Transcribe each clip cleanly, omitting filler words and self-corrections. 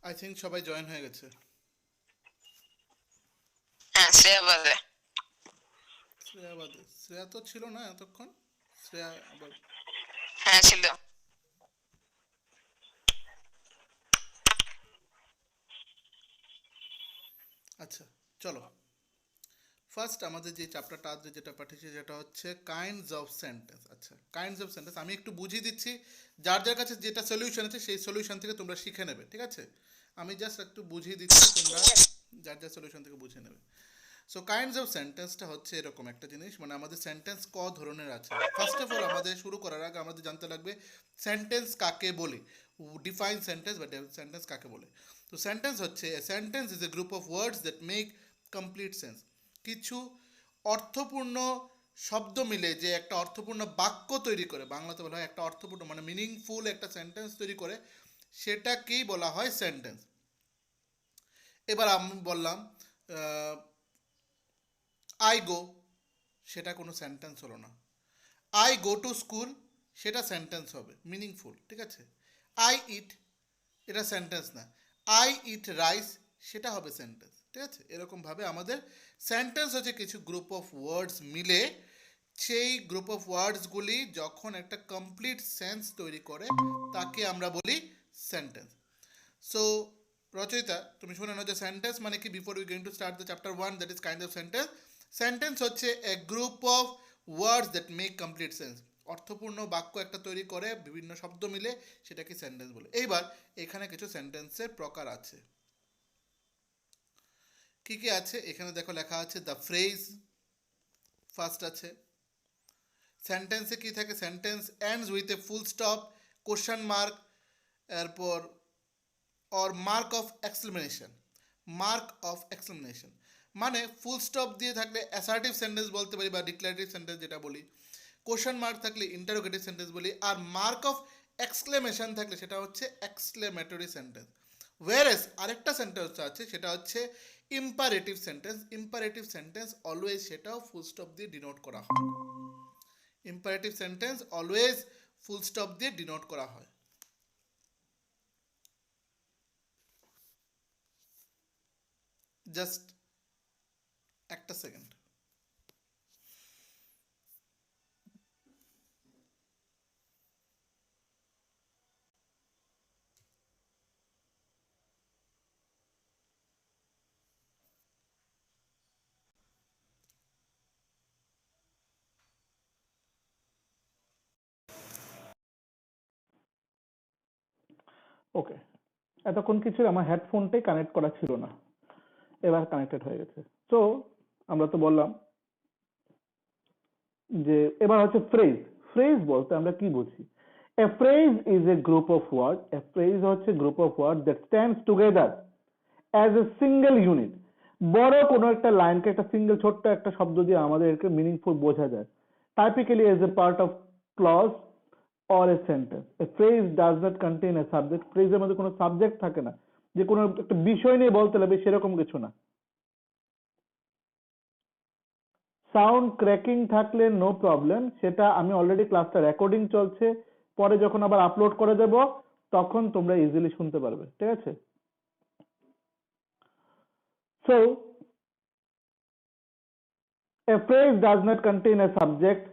I think সবাই join হয়ে গেছে। হ্যাঁ, শ্রেয়া বলে। শ্রেয়া বাদে, শ্রেয়া তো ছিল না এতক্ষণ। শ্রেয়া আবার হ্যাঁ, ছিল। আচ্ছা, চলো ফার্স্ট আমাদের যে চ্যাপ্টারটা আজ যেটা পাঠিয়েছে যেটা হচ্ছে কাইন্ডস অফ সেন্টেন্স। আচ্ছা, কাইন্ডস অফ সেন্টেন্স আমি একটু বুঝিয়ে দিচ্ছি, যার যার কাছে যেটা সলিউশন আছে সেই সলিউশন থেকে তোমরা শিখে নেবে, ঠিক আছে? আমি জাস্ট একটু বুঝিয়ে দিচ্ছি, তোমরা যার যার সলিউশন থেকে বুঝে নেবে। সো কাইন্ডস অফ সেন্টেন্সটা হচ্ছে এরকম একটা জিনিস, মানে আমাদের সেন্টেন্স ক ধরনের আছে। ফার্স্ট অফ অল আমাদের শুরু করার আগে আমাদের জানতে লাগবে সেন্টেন্স কাকে বলে, ডিফাইন সেন্টেন্স বা সেন্টেন্স কাকে বলে। তো সেন্টেন্স হচ্ছে sentence is a group of words that make complete sense. কিছু অর্থপূর্ণ শব্দ মিলে যে একটা অর্থপূর্ণ বাক্য তৈরি করে, বাংলাতে বলা হয় একটা অর্থপূর্ণ মানে মিনিংফুল একটা সেন্টেন্স তৈরি করে, সেটাকেই বলা হয় সেন্টেন্স। এবার আমি বললাম আই গো, সেটা কোনো সেন্টেন্স হলো না। আই গো টু স্কুল, সেটা সেন্টেন্স হবে মিনিংফুল, ঠিক আছে? আই ইট, এটা সেন্টেন্স না। আই ইট রাইস, সেটা হবে সেন্টেন্স, ঠিক আছে? এরকমভাবে আমাদের সেন্টেন্স হচ্ছে কিছু গ্রুপ অফ ওয়ার্ডস মিলে, সেই গ্রুপ অফ ওয়ার্ডসগুলি যখন একটা কমপ্লিট সেন্স তৈরি করে তাকে আমরা বলি সেন্টেন্স। সো রচয়িতা, তুমি শুনে নাও যে সেন্টেন্স মানে কি, before we going to start the chapter 1 that is kind of sentence. Sentence হচ্ছে a group of words that make complete sense. অর্থপূর্ণ বাক্য একটা তৈরি করে বিভিন্ন শব্দ মিলে, সেটাকে সেন্টেন্স বলে। এইবার এখানে কিছু সেন্টেন্সের প্রকার আছে। কি কি আছে এখানে দেখো, লেখা আছে দ্য ফ্রেজ, ফার্স্ট আছে। সেন্টেন্সে কি থাকে, sentence ends with a full stop, question mark, এরপর or mark of exclamation. Mark of exclamation মানে ফুল স্টপ দিয়ে থাকলে অ্যাসার্টিভ সেন্টেন্স বলতে পারি বা ডিক্লারেটিভ সেন্টেন্স যেটা বলি। কোশ্চেন মার্ক থাকলে ইন্টারোগেটিভ সেন্টেন্স বলি। আর মার্ক অফ এক্সক্লেমেশন থাকলে সেটা হচ্ছে এক্সক্লেমেটরি সেন্টেন্স। ওয়ারেস আরেকটা সেন্টেন্স আছে সেটা হচ্ছে imperative sentence. Imperative sentence always সেটাও ফুল স্টপ দিয়ে ডিনোট করা হয়। Imperative sentence always full stop দিয়ে ডিনোট করা হয়। জাস্ট একটা সেকেন্ড। ওকে, এতক্ষণ কিছু আমার হেডফোনটাই কানেক্ট করা ছিল না, এবার কানেক্টেড হয়ে গেছে। তো আমরা তো বললাম যে এবার হচ্ছে ফ্রেজ। ফ্রেজ বলতে আমরা কি বুঝি? A phrase is a group of word. A phrase হচ্ছে group of word that stands together as a single unit. বড় কোনো একটা লাইনকে একটা সিঙ্গেল ছোট্ট একটা শব্দ দিয়ে আমাদেরকে মিনিংফুল বোঝা যায়, typically as a part of clause or a sentence. A phrase does not contain a subject. Phrase এর মধ্যে কোনো সাবজেক্ট থাকে না, যে কোনো একটা বিষয় নিয়ে বলতে হবে সেরকম কিছু না। সাউন্ড ক্র্যাকিং থাকলে নো প্রবলেম, সেটা আমি অলরেডি ক্লাসটা রেকর্ডিং চলছে, পরে যখন আবার আপলোড করে দেব তখন তোমরা ইজিলি শুনতে পারবে, ঠিক আছে? So a phrase does not contain a subject.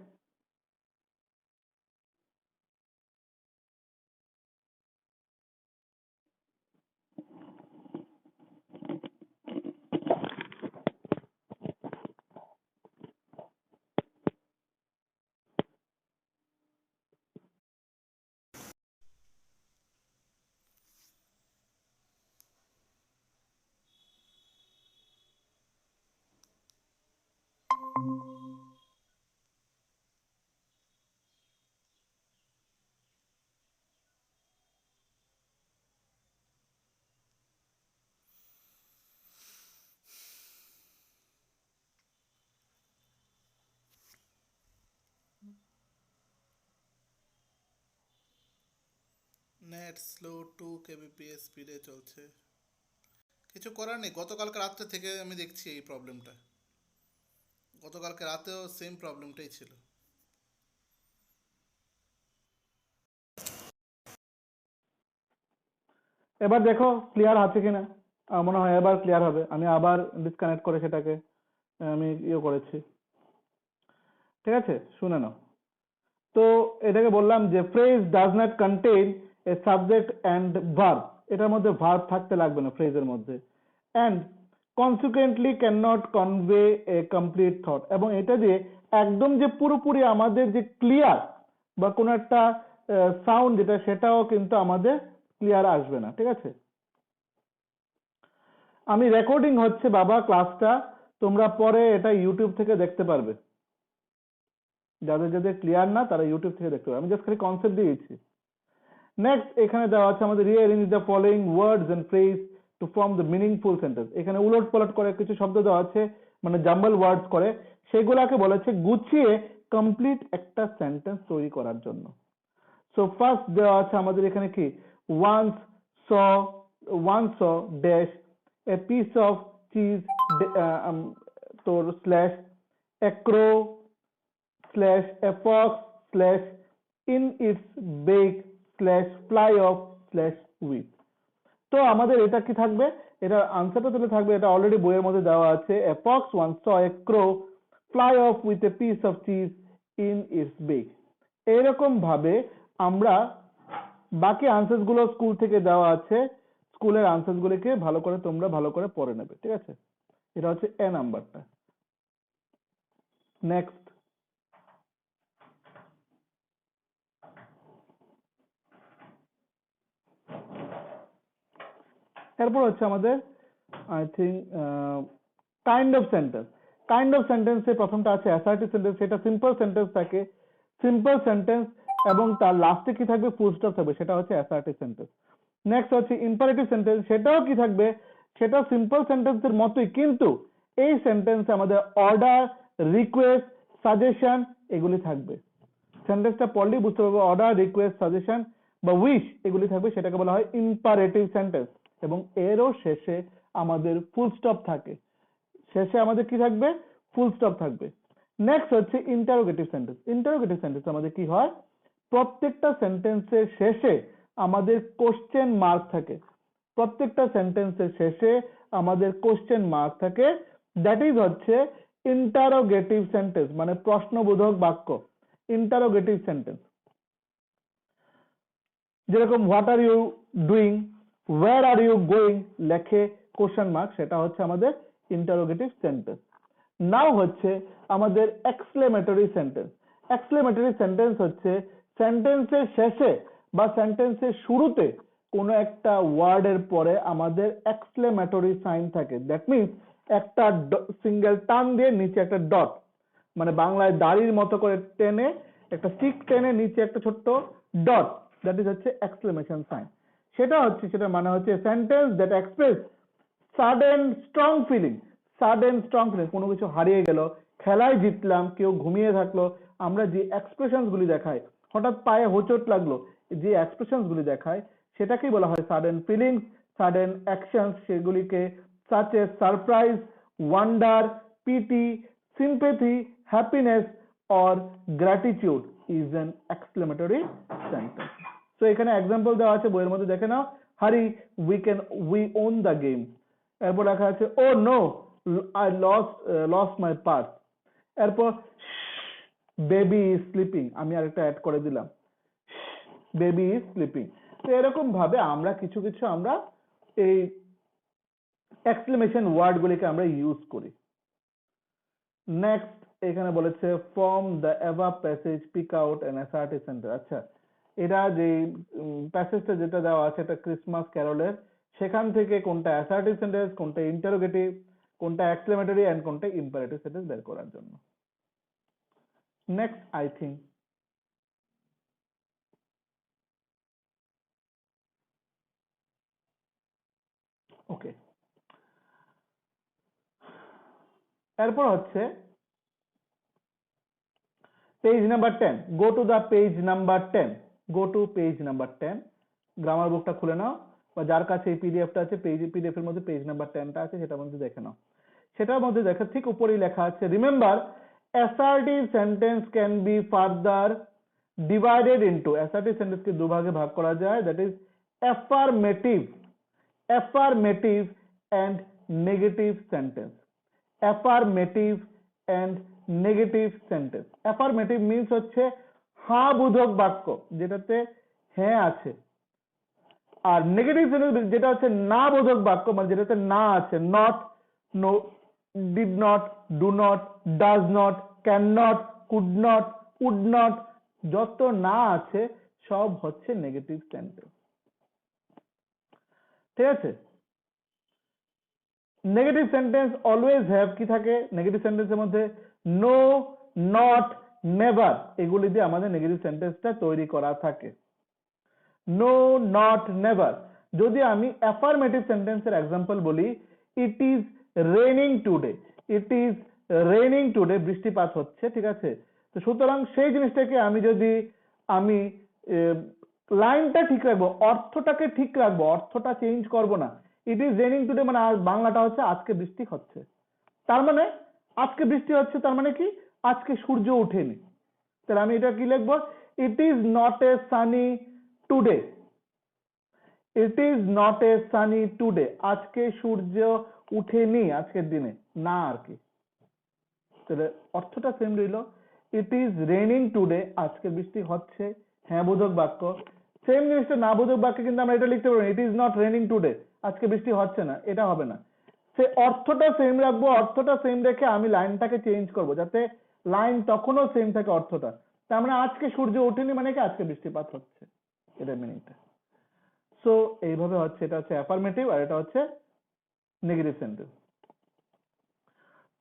Net slow 2 kbps স্পিডে চলছে। কিছু করার নেই, গতকালকে রাত্রে থেকে আমি দেখছি এই প্রবলেমটা। গতকালকে রাতেও সেম প্রবলেমটাই ছিল। এবার দেখো ক্লিয়ার আছে কিনা। মনে হয় এবার ক্লিয়ার হবে। আমি আবার ডিসকানেক্ট করে সেটাকে আমি করেছি। ঠিক আছে, শুনে নাও। তো এটাকে বললাম যে phrase does not contain A subject and verb, এটার মধ্যে ভার্ব থাকতে লাগবে না ফ্রেজের মধ্যে, and consequently can not convey A complete thought, এবং এটা দিয়ে একদম যে পুরোপুরি আমাদের যে ক্লিয়ার বা কোনো একটা সাউন্ড যেটা সেটাও কিন্তু আমাদের ক্লিয়ার আসবে না। ঠিক আছে, আমি রেকর্ডিং হচ্ছে বাবা ক্লাসটা, তোমরা পরে এটা ইউটিউব থেকে দেখতে পারবে। যাদের যাদের ক্লিয়ার না তারা ইউটিউব থেকে দেখতে পাবে, আমি জাস্ট খালি কনসেপ্ট দিয়েছি। নেক্সট এখানে দেওয়া আছে আমাদের rearrange the following words and phrase to form the meaningful sentence. এখানে উলট পালট করে কিছু শব্দ দেওয়া আছে, মানে জাম্বল ওয়ার্ডস করে, সেগুলাকে বলেছে গুছিয়ে কমপ্লিট একটা সেন্টেন্স তৈরি করার জন্য। সো ফার্স্ট দেওয়া আছে আমাদের এখানে কি, once saw dash a piece of cheese তোর slash a crow slash a fox slash in its beak slash fly off slash with। তো আমাদের এটা কি থাকবে, এটা আনসারটা তুলে থাকবে, এটা অলরেডি বইয়ের মধ্যে দেওয়া আছে, a fox once saw a crow fly off with a piece of cheese in its beak। এইরকম ভাবে আমরা বাকি আনসার গুলো স্কুল থেকে দেওয়া আছে, স্কুলের আনসার গুলিকে ভালো করে তোমরা ভালো করে পড়ে নেবে। ঠিক আছে, এটা হচ্ছে এ নাম্বারটা। নেক্সট এরপর হচ্ছে আমাদের I think kind of sentence. Kind of সেন্টেন্সে প্রথমটা আছে অ্যাসার্টিভ সেন্টেন্স, সেটা সিম্পল সেন্টেন্স থাকে, সিম্পল সেন্টেন্স এবং তার লাস্টে কি থাকবে, ফুল স্টপ থাকবে, সেটা হচ্ছে অ্যাসার্টিভ সেন্টেন্স। নেক্সট হচ্ছে ইম্পারেটিভ সেন্টেন্স, সেটাও কি থাকবে, সেটা সিম্পল সেন্টেন্সের মতোই, কিন্তু এই সেন্টেন্সে আমাদের অর্ডার, রিকোয়েস্ট, সাজেশন এগুলি থাকবে। সেন্টেন্সটা পড়লেই বুঝতে পারবো অর্ডার, রিকোয়েস্ট, সাজেশন বা উইশ এগুলি থাকবে, সেটাকে বলা হয় ইম্পারেটিভ সেন্টেন্স। এবং এরও শেষে আমাদের ফুল স্টপ থাকে, শেষে আমাদের কি থাকবে, ফুল স্টপ থাকবে। নেক্সট হচ্ছে ইন্টারোগেটিভ সেন্টেন্স। ইন্টারোগেটিভ সেন্টেন্স আমাদের কি হয়, প্রত্যেকটা সেন্টেন্সের শেষে আমাদের কোশ্চেন মার্ক থাকে, প্রত্যেকটা সেন্টেন্সের শেষে আমাদের কোশ্চেন মার্ক থাকে, দ্যাট ইজ হচ্ছে ইন্টারোগেটিভ সেন্টেন্স, মানে প্রশ্নবোধক বাক্য, ইন্টারোগেটিভ সেন্টেন্স। যেরকম what are you doing, where are you going লেখে কোশ্চেন মার্ক, সেটা হচ্ছে আমাদের ইন্টারোগেটিভ সেন্টেন্স। নাও হচ্ছে আমাদের এক্সক্লেমেটরি সেন্টেন্স। এক্সক্লেমেটরি সেন্টেন্স হচ্ছে সেন্টেন্সের শেষে বা সেন্টেন্সের শুরুতে কোনো একটা ওয়ার্ডের পরে আমাদের এক্সক্লেমেটরি সাইন থাকে, দ্যাট মিনস একটা সিঙ্গেল টান দিয়ে নিচে একটা ডট, মানে বাংলায় দাড়ির মতো করে টেনে একটা স্টিক টেনে নিচে একটা ছোট্ট ডট, দ্যাট ইজ হচ্ছে এক্সক্লেমেশন সাইন। সেটা হচ্ছে, সেটার মানে হচ্ছে sentence that express sudden strong feeling. Sudden strong feeling, কোনো কিছু হারিয়ে গেল, খেলায় জিতলাম, কেউ ঘুমিয়ে থাকলো, আমরা যে এক্সপ্রেশনস গুলি দেখাই, হঠাৎ পায়ে হোঁচট লাগলো, যে এক্সপ্রেশনস গুলি দেখায় সেটাকেই বলা হয় সাডেন ফিলিংস, সাডেন অ্যাকশনস, সেগুলিকে such as surprise, wonder, pity, sympathy, happiness or gratitude is an exclamatory sentence। So এখানে এক্সাম্পল দেওয়া আছে বইয়ের মধ্যে, দেখে নাও। হারি we own the game। এরপর লেখা আছে oh no I lost my purse। এরপর বেবি ইজ স্লিপিং, আমি আরেকটা অ্যাড করে দিলাম, বেবি ইজ স্লিপিং। তো এরকম ভাবে আমরা কিছু কিছু আমরা এই এক্সক্লেমেশন ওয়ার্ড গুলিকে আমরা ইউজ করি। নেক্সট এখানে বলেছে form the above passage, pick out an assertive sentence. আচ্ছা, এটা যে প্যাসেজটা যেটা দেওয়া আছে এটা ক্রিসমাস ক্যারলের, সেখান থেকে কোনটা অ্যাসার্টিভ সেন্টেন্স, কোনটা ইন্টারোগেটিভ, কোনটা এক্সক্লেমেটরি এন্ড কোনটা ইম্পারেটিভ সেন্টেন্স বের করার জন্য। নেক্সট আই থিঙ্ক ওকে, এরপর হচ্ছে page number 10। Go to the page number 10, go to page number 10। Grammar বুকটা খুলে নাও, বা যার কাছে এই পিডিএফটা আছে, পিডিএফ এর মধ্যে পেজ নাম্বার 10টা আছে, সেটার মধ্যে দেখে নাও। সেটার মধ্যে দেখো ঠিক উপরেই লেখা আছে remember assertive sentence can be further divided into, assertive সেন্টেন্সকে দুভাগে ভাগ করা যায়, that is affirmative affirmative and negative sentence. Affirmative and negative sentence. Affirmative means হচ্ছে হ্যাঁ বোধক বাক্য যেটাতে হ্যাঁ আছে, আর নেগেটিভ সেন্টেন্স যেটা হচ্ছে না বোধক বাক্য মানে যেটাতে না আছে, not, no, did not, do not, does not, can not, could not, would not, যত না আছে সব হচ্ছে নেগেটিভ সেন্টেন্স। ঠিক আছে, নেগেটিভ সেন্টেন্স অলওয়েজ হ্যাভ কি থাকে নেগেটিভ সেন্টেন্সের মধ্যে, নো, নট, নেভার, এগুলি দিয়ে আমাদের নেগেটিভ সেন্টেন্সটা তৈরি করা থাকে। No, not, never. যদি আমি অ্যাফার্মেটিভ সেন্টেন্সের এক্সাম্পল বলি, it is raining today, it is raining today, বৃষ্টিপাত হচ্ছে, ঠিক আছে। তো সুতরাং সেই জিনিসটাকে আমি লাইনটা ঠিক রাখবো, অর্থটাকে ঠিক রাখবো, অর্থটা চেঞ্জ করব না। ইট ইজ রেইনিং টুডে মানে বাংলাটা হচ্ছে আজকে বৃষ্টি হচ্ছে, তার মানে আজকে বৃষ্টি হচ্ছে, তার মানে কি আজকে সূর্য ওঠেনি। তাহলে আমি এটা কি লিখবো, it is not a sunny today, it is not a sunny today, আজকে সূর্য উঠেনি আজকের দিনে, না আর কি। তাহলে অর্থটা সেম রইল, ইট ইজ রেইনিং টুডে, আজকে বৃষ্টি হচ্ছে, হ্যাঁ বোধক বাক্য। সেম জিনিসটা না বোধক বাক্যে কিন্তু আমরা এটা লিখতে পারবো, it is not raining today, আজকে বৃষ্টি হচ্ছে না, এটা হবে না। সে অর্থটা সেম রাখবো, অর্থটা সেম রেখে আমি লাইনটাকে চেঞ্জ করব যাতে লাইন তখনও সেম থাকে অর্থটা। তার মানে আজকে সূর্য ওঠেনি মানে কি আজকে বৃষ্টিপাত হচ্ছে, এটা মিনিংটা। সো এইভাবে হচ্ছে, এটা হচ্ছে অ্যাফার্মেটিভ আর এটা হচ্ছে নেগেটিভ সেন্টেন্স।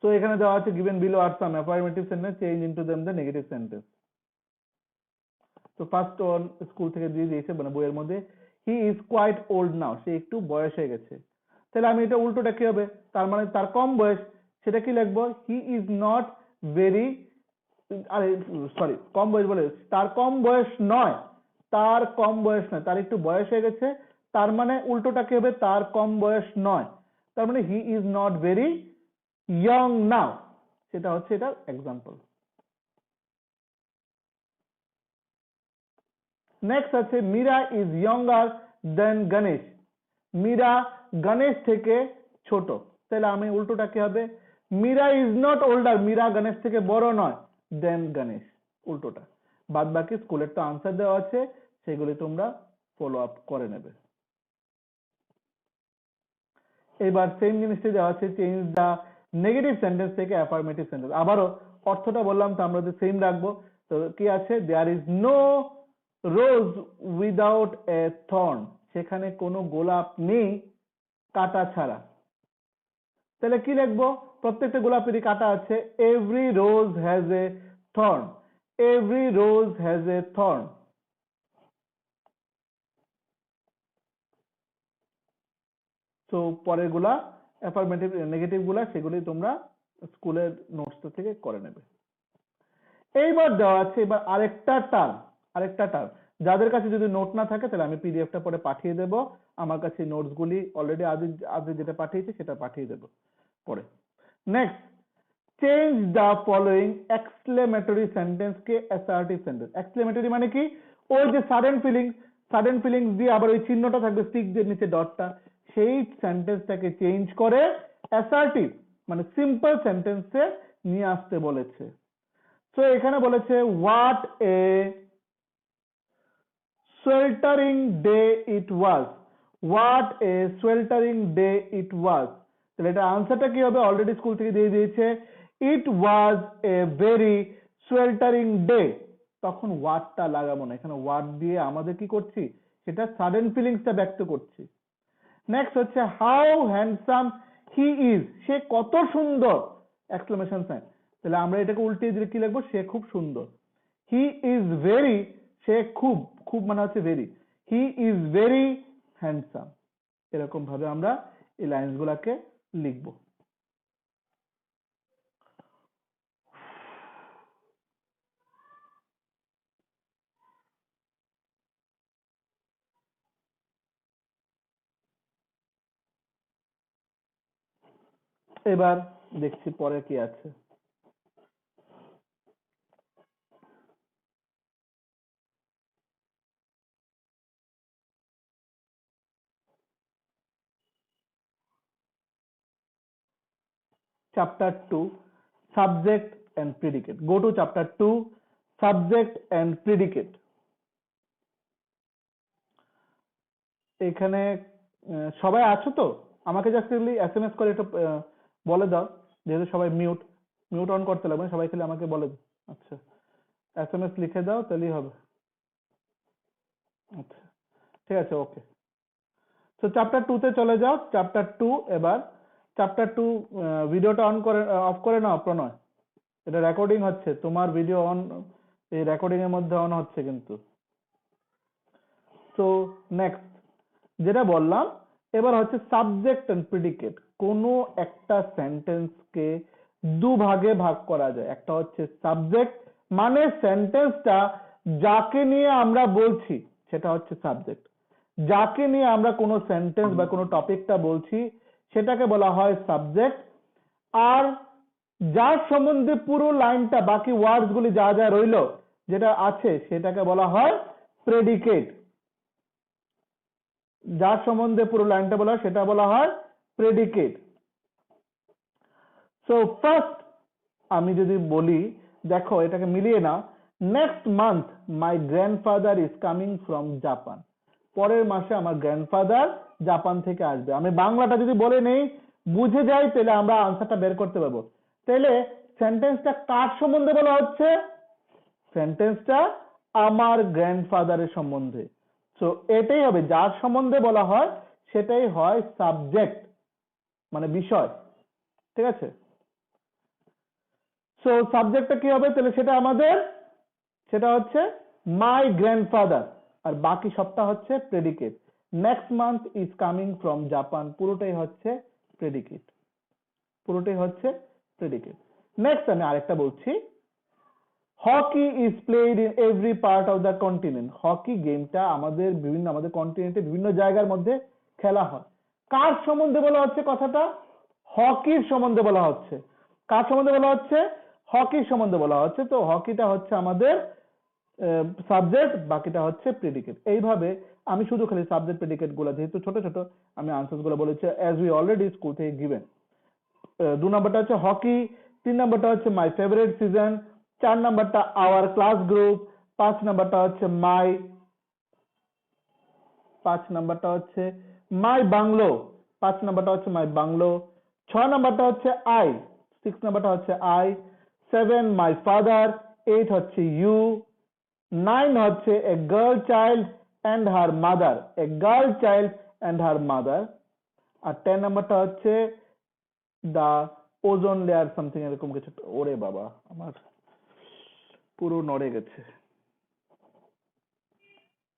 তো এখানে দেওয়া আছে given below are some affirmative sentence, change into them the negative sentence. তো ফার্স্ট ওয়ান স্কুল থেকে দিয়ে দিয়েছে মানে বইয়ের মধ্যে, হি ইজ কোয়াইট ওল্ড নাও, সে একটু বয়স হয়ে গেছে। তাহলে আমি এটা উল্টোটা কি হবে, তার মানে তার কম বয়স, সেটা কি লিখবো, হি ইজ নট ভেরি, আরে সরি কম বয়স বলে, তার কম বয়স নয়, তার কম বয়স নয়, তার একটু বয়স হয়ে গেছে, তার মানে উল্টোটা কি হবে, তার কম বয়স নয়, তার মানে he is not very young now, সেটা হচ্ছে এটার এক্সাম্পল। নেক্সট আছে Meera is younger than Ganesh, Meera Ganesh থেকে ছোট, তাহলে আমি উল্টোটা কি হবে, Meera is not older, Meera Ganesh থেকে বড় নয়, দেন গণেশ, উল্টোটা। বাদ বাকি স্কুলের তো আনসার দেওয়া আছে, সেগুলি তোমরা ফলো আপ করে নেবে। এবার সেম জিনিসটি দেওয়া আছে, চেঞ্জ দা নেগেটিভ সেন্টেন্স থেকে অ্যাফার্মেটিভ সেন্টেন্স, আবারও অর্থটা বললাম তো আমরা সেম রাখবো। তো কি আছে, there is no rose without a thorn, সেখানে কোনো গোলাপ নেই কাটা ছাড়া। তাহলে কি লিখবো, প্রত্যেকটা গোলাপেরই কাটা আছে, every rose has a thorn, every rose has a thorn. তো পরের গুলা অ্যাফার্মেটিভ নেগেটিভ গুলা সেগুলি তোমরা স্কুলের নোটস থেকে করে নেবে। এইবার দেওয়া আছে এবার আরেকটা টার্ম, আরেকটা টার্ম, যাদের কাছে যদি নোট না থাকে তাহলে আমি পিডিএফটা পরে পাঠিয়ে দেব, আমার কাছে নোটস গুলি অলরেডি আজ যেটা পাঠিয়েছি সেটা পাঠিয়ে দেব পরে। Next, change the following exclamatory sentence K assertive sentence. Exclamatory মানে কি, ওই যে সাডেন ফিলিংস দিয়ে আবার ওই চিহ্নটা থাকবে স্টিক দিয়ে নিচে ডটটা, সেই সেন্টেন্সটাকে চেঞ্জ করে অ্যাসার্টিভ মানে সিম্পল সেন্টেন্সে নিয়ে আসতে বলেছে। তো এখানে বলেছে what a sweltering day it was, what a sweltering day it was, তাহলে এটা আনসারটা কি হবে, অলরেডি স্কুল থেকে দিয়ে দিয়েছে, it was a very sweltering day, তখন ওয়ার্ডটা লাগাবো না, এখানে ওয়ার্ড দিয়ে আমাদের কি করছি, সেটা সাডেন ফিলিংসটা ব্যক্ত করছি। নেক্সট হচ্ছে হাউ হ্যান্ডসাম হি ইজ, সে কত সুন্দর, এক্সক্লেমেশন সাইন, তাহলে আমরা এটাকে উল্টিয়ে দিলে কি লিখবো, সে খুব সুন্দর। হি ইজ ভেরি, সে খুব, খুব মানে হচ্ছে very, he is very handsome, এরকম ভাবে আমরা এই লাইনস গুলাকে লিখবো। এবার দেখছি পরে কি আছে। chapter 2, subject and predicate. Go to chapter 2, subject and predicate. এখানে সবাই আছো তো? আমাকে জাস্ট এসএমএস করে একটু বলে দাও, যেহেতু সবাই মিউট অন করতে লাগবে, সবাই খালি আমাকে বলে দাও। আচ্ছা, এসএমএস লিখে দাও, তাহলেই হবে। আচ্ছা, ঠিক আছে, ওকে। তো চ্যাপ্টার 2 তে চলে যাও। চ্যাপ্টার 2, এবার চ্যাপ্টার 2 ভিডিওটা অফ করে নাও প্রণয়, এটা রেকর্ডিং হচ্ছে, তোমার ভিডিও অন, এই রেকর্ডিং এর মধ্যে অন হচ্ছে কিন্তু। সো নেক্সট যেটা বললাম, এবার হচ্ছে সাবজেক্ট এন্ড প্রেডিকেট। কোনো একটা সেন্টেন্সকে দুভাগে ভাগ করা যায়। একটা হচ্ছে সাবজেক্ট, মানে সেন্টেন্সটা যাকে নিয়ে আমরা বলছি সেটা হচ্ছে সাবজেক্ট। যাকে নিয়ে আমরা কোনো সেন্টেন্স বা কোনো টপিকটা বলছি সেটাকে বলা হয় সাবজেক্ট। আর যার সম্বন্ধে পুরো লাইনটা, বাকি ওয়ার্ডস গুলি যা যা রইলো, যেটা আছে, সেটাকে বলা হয় প্রেডিকেট। যার সম্বন্ধে পুরো লাইনটা বলা হয় সেটা বলা হয় প্রেডিকেট। সো ফার্স্ট আমি যদি বলি, দেখো এটাকে মিলিয়ে নাও, next month my grandfather is coming from Japan. পরের মাসে আমার গ্র্যান্ডফাদার জাপান থেকে আসবে। আমি বাংলাটা যদি বলে নেই, বুঝে যাই, তাহলে আমরা আনসারটা বের করতে পারবো। তাহলে সেন্টেন্সটা কার সম্বন্ধে বলা হচ্ছে? সেন্টেন্সটা আমার গ্র্যান্ডফাদারের সম্বন্ধে। সো এটাই হবে, যার সম্বন্ধে বলা হয় সেটাই হয় সাবজেক্ট, মানে বিষয়। ঠিক আছে? সো সাবজেক্টটা কি হবে তাহলে? সেটা হচ্ছে মাই গ্র্যান্ডফাদার, আর বাকি সবটা হচ্ছে predicate. Next month is coming from Japan, পুরোটাই হচ্ছে প্রেডিকেট, পুরোটাই হচ্ছে প্রেডিকেট। নেক্সট আমি আরেকটা বলছি, hockey is played in every part of the continent. Hockey গেমটা আমাদের কন্টিনেন্টে বিভিন্ন জায়গার মধ্যে খেলা হয়। কার সম্বন্ধে বলা হচ্ছে কথাটা? হকির সম্বন্ধে বলা হচ্ছে। কার সম্বন্ধে বলা হচ্ছে? হকির সম্বন্ধে বলা হচ্ছে। তো হকিটা হচ্ছে আমাদের সাবজেক্ট, বাকিটা হচ্ছে প্রেডিকেট। এইভাবে আমি শুধু খালি সাবজেক্ট প্রেডিকেট গুলো, যেহেতু ছোট ছোট, আমি আনসার গুলো বলেছি অ্যাজ উই অলরেডি স্কুল থেকে গিভেন। 2 নাম্বারটা হচ্ছে হকি, 3 নাম্বারটা হচ্ছে মাই ফেভারিট সিজন, 4 নাম্বারটা আওয়ার ক্লাস গ্রুপ, 5 নাম্বারটা হচ্ছে মাই বাংলো, 5 নাম্বারটা হচ্ছে মাই বাংলো, 6 নাম্বারটা হচ্ছে আই, 6 নাম্বারটা হচ্ছে আই, 7 মাই ফাদার, 8 হচ্ছে ইউ, 9 হচ্ছে a girl child and her mother, a girl child and her mother, আর 10 নাম্বারটা হচ্ছে দা ওজোন লেয়ার সামথিং, এরকম কিছু। ওরে বাবা, আমার পুরো নড়ে গেছে।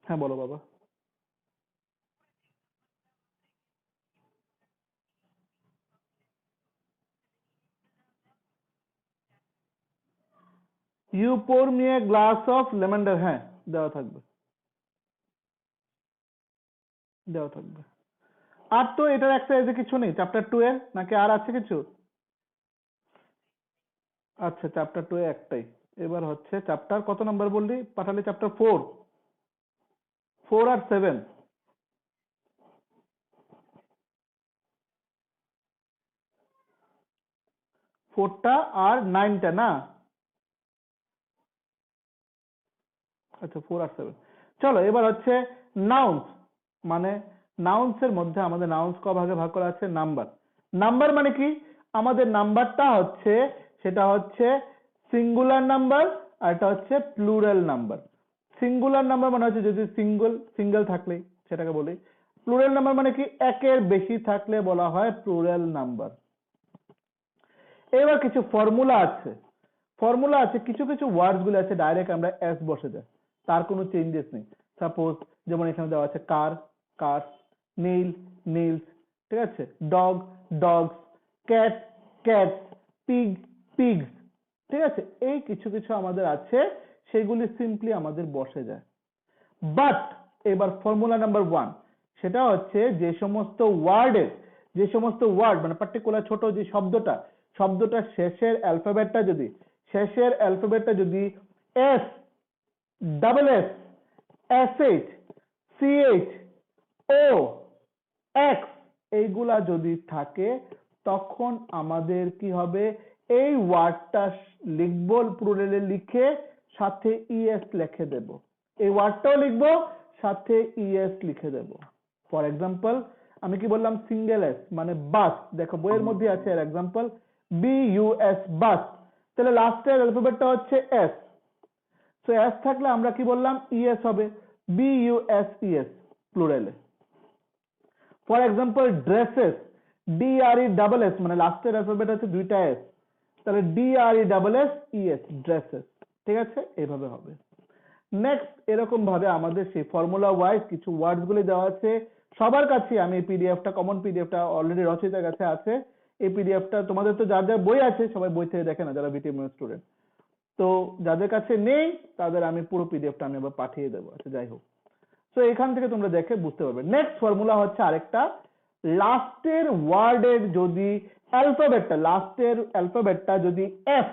হ্যাঁ বলো বাবা। You pour me a glass of lemonade, হ্যাঁ দেওয়া থাকবে, দেওয়া থাকবে। আর তো এটার এক্সারসাইজে কিছু নেই চ্যাপ্টার 2 এর, নাকি আর আছে কিছু? আচ্ছা, চ্যাপ্টার 2 এ একটাই। এবার হচ্ছে চ্যাপ্টার কত নাম্বার বললি পাঠালে? চ্যাপ্টার 4, 4 আর 7, 4টা আর 9টা না? আচ্ছা, 4 আর 7। চলো এবার হচ্ছে নাউন্স, মানে নাউন্স এর মধ্যে আমাদের নাউন্স ক ভাগে ভাগ করা আছে? নাম্বার। নাম্বার মানে কি? আমাদের নাম্বারটা হচ্ছে, সেটা হচ্ছে সিঙ্গুলার নাম্বার, আর এটা হচ্ছে প্লুরাল নাম্বার। সিঙ্গুলার নাম্বার মানে হচ্ছে যদি সিঙ্গেল থাকলে সেটাকে বলি। প্লুরাল নাম্বার মানে কি? একের বেশি থাকলে বলা হয় প্লুরাল নাম্বার। এবার কিছু ফর্মুলা আছে, কিছু কিছু ওয়ার্ডস গুলো আছে ডাইরেক্ট আমরা এস বসে যায়, তার কোনো চেঞ্জেস নেই। সাপোজ যেমন এখানে দেওয়া আছে কার, কার্স, নীল, নীলস, ঠিক আছে, dog, dogs, cat, cats, pig, pigs, ঠিক আছে। এই কিছু কিছু আমাদের আছে, সেগুলি সিম্পলি আমাদের বসে যায়। বাট এবার ফর্মুলা নাম্বার 1, সেটা হচ্ছে যে সমস্ত ওয়ার্ড মানে পার্টিকুলার ছোট যে শব্দটা শেষের অ্যালফাবেটটা যদি S, double S, SH, CH, O, X এইগুলা যদি থাকে, তখন আমাদের কি হবে এই ওয়ার্ডটা লিখবো প্লুরালে লিখে সাথে ইএস লিখে দেব এই ওয়ার্ডটাও লিখবো সাথে ইএস লিখে দেব ফর এক্সাম্পল আমি কি বললাম সিঙ্গেল এস মানে বাস দেখো বইয়ের মধ্যে আছে এর এক্সাম্পল BUS বাস তাহলে লাস্টের অ্যালফাবেটটা হচ্ছে এস সো এস থাকলে আমরা কি বললাম ইএস হবে BUSES প্লুরালে ফর এক্সাম্পল ড্রেসেস DRESS মানে লাস্টের অ্যালফাবেট আছে দুইটা এস তাহলে DRESSES ড্রেসেস ঠিক আছে এইভাবে হবে নেক্সট এরকম ভাবে আমাদের সেই ফর্মুলা ওয়াইজ কিছু ওয়ার্ডস গুলো দেওয়া আছে সবার কাছে আমি পিডিএফটা কমন পিডিএফটা অলরেডি রচিতার কাছে আছে এই পিডিএফটা তোমাদের তো যার যার বই আছে সবাই বই থেকে দেখে না যারা বিটিএম স্টুডেন্ট তো যাদের কাছে নেই তাদের আমি পুরো পিডিএফটা আমি আবার পাঠিয়ে দেবো আচ্ছা যাই হোক সো এখান থেকে তোমরা দেখে বুঝতে পারবে নেক্সট ফর্মুলা হচ্ছে আরেকটা লাস্টের ওয়ার্ডের যদি অ্যালফাবেটটা লাস্টের অ্যালফাবেটটা যদি এফ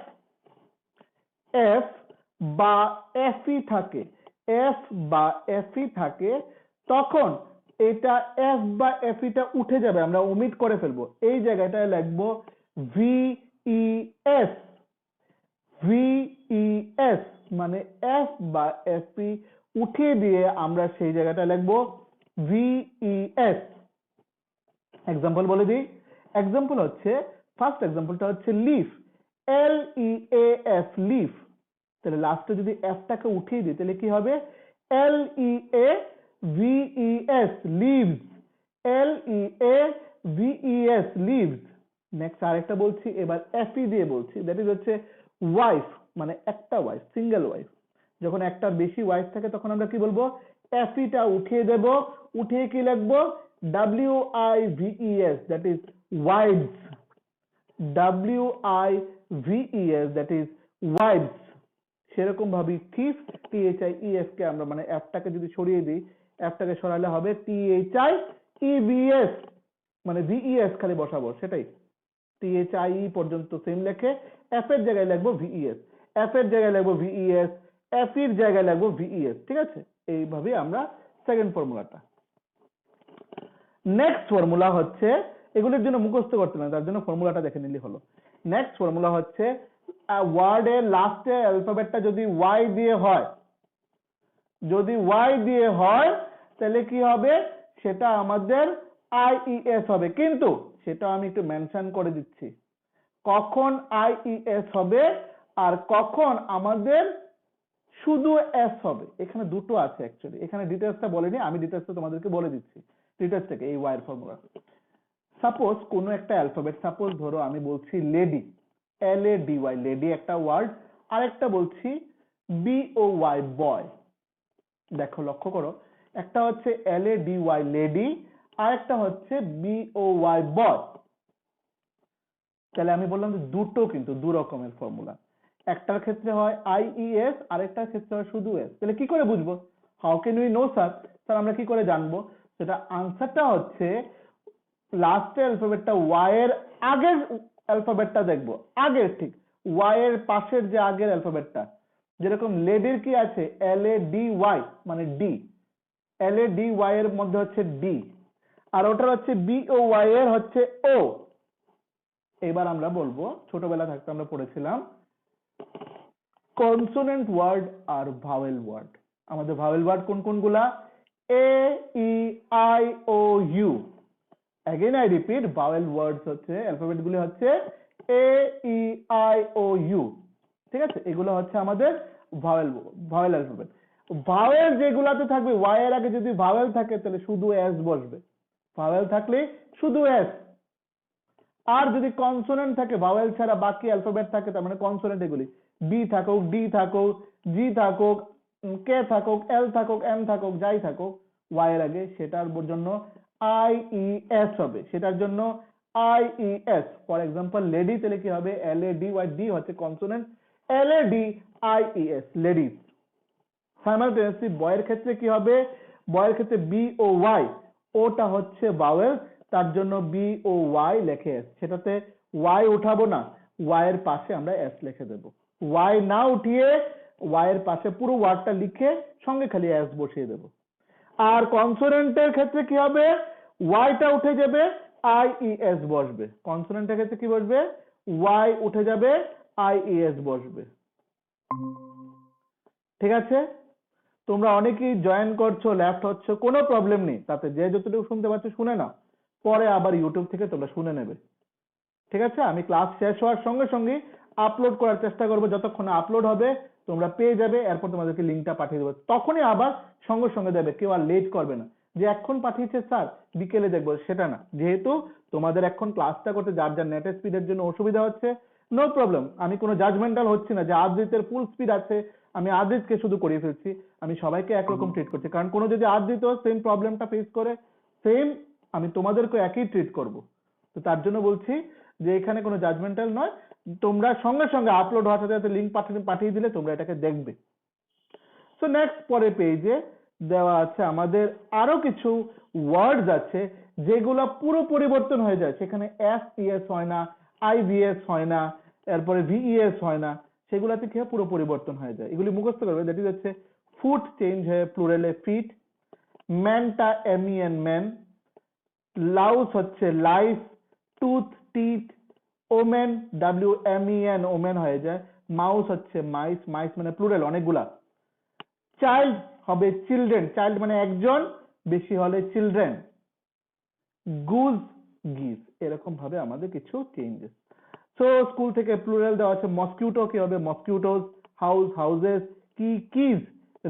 বা এফই থাকে এফ বা এফই থাকে তখন এটা এফ বা এফইটা উঠে যাবে আমরা ওমিট করে ফেলবো এই জায়গাটায় লিখবো VES মানে এফ বা এফই উঠিয়ে দিয়ে আমরা সেই জায়গাটা লিখবো VES এক্সাম্পল বলে দিই এক্সাম্পল হচ্ছে ফার্স্ট এক্সাম্পলটা হচ্ছে লিফ LEAF লিফ তাহলে লাস্টে যদি এফটাকে উঠিয়ে দিই তাহলে কি হবে LEAVES leaves LEAVES leaves next আরেকটা বলছি এবার এফই দিয়ে বলছি দ্যাট ইজ হচ্ছে ওয়াইফ মানে একটা ওয়াইফ সিঙ্গেল ওয়াইফ যখন একটার বেশি ওয়াইফ থাকে তখন আমরা কি বলবো এফইটা উঠিয়ে দেব উঠিয়ে কি লিখবো WIVES that is wives WIVES that is wives সেরকম ভাবে থিফ THIEF কে আমরা মানে এফটাকে যদি সরিয়ে দিই এফটাকে সরালে হবে THIEVS মানে VES খালি বসাবো সেটাই THIE পর্যন্ত সেম লেখে এফ এর জায়গায় লিখবো VES এফ এর জায়গায় লিখবো VES এফ এর জায়গায় লিখবো VES ঠিক আছে এইভাবে আমরা সেকেন্ড ফর্মুলাটা নেক্সট ফর্মুলা হচ্ছে এগুলোর জন্য মুখস্থ করতে না তার জন্য ফর্মুলাটা দেখে নিলে হলো নেক্সট ফর্মুলা হচ্ছে ওয়ার্ডের লাস্টে অ্যালফাবেটটা যদি ওয়াই দিয়ে হয় তাহলে কি হবে সেটা আমাদের IES হবে কিন্তু সেটা আমি একটু মেনশন করে দিচ্ছি কখন IES হবে আর কখন আমাদের শুধু এস হবে এখানে দুটো আছে অ্যাকচুয়ালি এখানে ডিটেইলসটা বলেনি আমি ডিটেইলসটা তোমাদেরকে বলে দিচ্ছি ডিটেইলস থেকে এই ওয়াই এর ফর্মুলা সাপোজ কোনো একটা অ্যালফাবেট সাপোজ ধরো আমি বলছি লেডি LADY লেডি একটা ওয়ার্ড আরেকটা বলছি BOY বয় দেখো লক্ষ্য করো একটা হচ্ছে LADY লেডি আরেকটা হচ্ছে BOY বয় তাহলে আমি বললাম যে দুটো কিন্তু দু রকমের ফর্মুলা একটার ক্ষেত্রে হয় IES আরেকটার ক্ষেত্রে হয় শুধু এস তাহলে কি করে বুঝবো how can we know sir আমরা কি করে জানবো সেটা আনসারটা হচ্ছে লাস্টের অ্যালফাবেটটা ওয়াই এর আগের অ্যালফাবেটটা দেখবো আগের ঠিক ওয়াই এর পাশের যে আগের অ্যালফাবেটটা যেরকম লেডির কি আছে LADY মানে ডি LADY এর মধ্যে হচ্ছে ডি আর ওটার হচ্ছে BOY এর হচ্ছে ও এবার আমরা বলবো ছোটবেলা থাকতে আমরা পড়েছিলাম কনসোনেন্ট ওয়ার্ড আর ভাওয়েল ওয়ার্ড আমাদের ভাওয়েল ওয়ার্ড কোন কোনগুলা AEIOU again I repeat vowel words হচ্ছে অ্যালফাবেট গুলি হচ্ছে AEIOU ঠিক আছে এগুলো হচ্ছে আমাদের ভাওয়েল অ্যালফাবেট ভাওয়েল যেগুলাতে থাকবে ওয়াই এর আগে যদি ভাওয়েল থাকে তাহলে শুধু এস বসবে ভাওয়েল থাকলে শুধু এস আর যদি কনসোনেন্ট থাকে ভাওয়েল ছাড়া বাকি অ্যালফাবেট থাকে তার মানে কনসোনেন্ট এগুলি বি থাকুক ডি থাকুক জি থাকুক কে থাকুক এল থাকুক এম থাকুক যাই থাকুক ওয়াই এর আগে সেটার জন্য IES হবে সেটার জন্য IES ফর এক্সাম্পল লেডি তাহলে কি হবে LADY ডি হচ্ছে কনসোনেন্ট LADIES লেডিস সাইমালটেনিয়াসলি বয়ের ক্ষেত্রে কি হবে বয়ের ক্ষেত্রে BOY ওটা হচ্ছে ভাওয়েল তার জন্য BOY লিখে এস সেটাতে ওয়াই উঠাবো না ওয়াই এর পাশে আমরা এস লিখে দেব ওয়াই না উঠিয়ে ওয়াই এর পাশে পুরো ওয়ার্ডটা লিখে সঙ্গে খালি এস বসিয়ে দেব আর কনসোনেন্টের ক্ষেত্রে কি হবে ওয়াইটা উঠে যাবে IES বসবে, কনসোনেন্টের ক্ষেত্রে কি বসবে, Y উঠে যাবে, IES বসবে। ঠিক আছে, তোমরা অনেকেই জয়েন করছো, লেফট হচ্ছে, কোনো প্রবলেম নেই, তাতে যে যতটুকু শুনতে পাচ্ছ শুনে নাও, পরে আবার ইউটিউব থেকে তোমরা শুনে নেবে। ঠিক আছে, আমি ক্লাস শেষ হওয়ার সঙ্গে সঙ্গে আপলোড করার চেষ্টা করবো, যতক্ষণ আপলোড হবে তোমরা পেয়ে যাবে, এরপর তোমাদেরকে লিঙ্কটা পাঠিয়ে দেবো, তখনই আবার সঙ্গে সঙ্গে দেবে, কেউ আর লেট করবে না যে এখন পাঠিয়েছে স্যার বিকেলে দেখবো, সেটা না। যেহেতু তোমাদের এখন ক্লাসটা করতে যার যার নেটের স্পিডের জন্য অসুবিধা হচ্ছে, নো প্রবলেম, আমি কোনো জাজমেন্টাল হচ্ছি না যে আদ্রিতের ফুল স্পিড আছে আমি আদ্রিতকে শুধু করিয়ে ফেলছি, আমি সবাইকে একরকম ট্রিট করছি, কারণ কোনো যদি আদ্রিত সেম প্রবলেমটা ফেস করে সেম আমি তোমাদেরকে একই ট্রিট করব। তো তার জন্য বলছি যে এখানে কোনো জাজমেন্টাল নয়, তোমরা সঙ্গে সঙ্গে আপলোড হওয়ার সাথে সাথে লিঙ্ক পাঠিয়ে দিলে তোমরা এটাকে দেখবে। সো নেক্সট পরে পেজে দেওয়া আছে আমাদের আরো কিছু ওয়ার্ডস আছে যেগুলো পুরো পরিবর্তন হয়ে যায়, সেখানে SES হয় না, IVS হয় না, এরপরে VES হয় না, সেগুলাতে কি হয় পুরো পরিবর্তন হয়ে যায়, এগুলি মুখস্থ করবে। দ্যাট ইজ হচ্ছে ফুট চেঞ্জ হয়ে প্লুরালে ফিট, ম্যানটা MEN ম্যান, লাউস হচ্ছে life, tooth teeth, women WMEN women হয়ে যায়, মাউস হচ্ছে মাইস, মাইস মানে প্লুরাল অনেকগুলা, চাইল্ড হবে চিলড্রেন, চাইল্ড মানে একজন, বেশি হলে চিলড্রেন, গুজ গিজ, এরকম ভাবে আমাদের কিছু চেঞ্জেস। সো স্কুল থেকে প্লুরাল দেওয়া আছে, মসকিউটো কি হবে মসকিউটোস, হাউস হাউসেস, কি keys,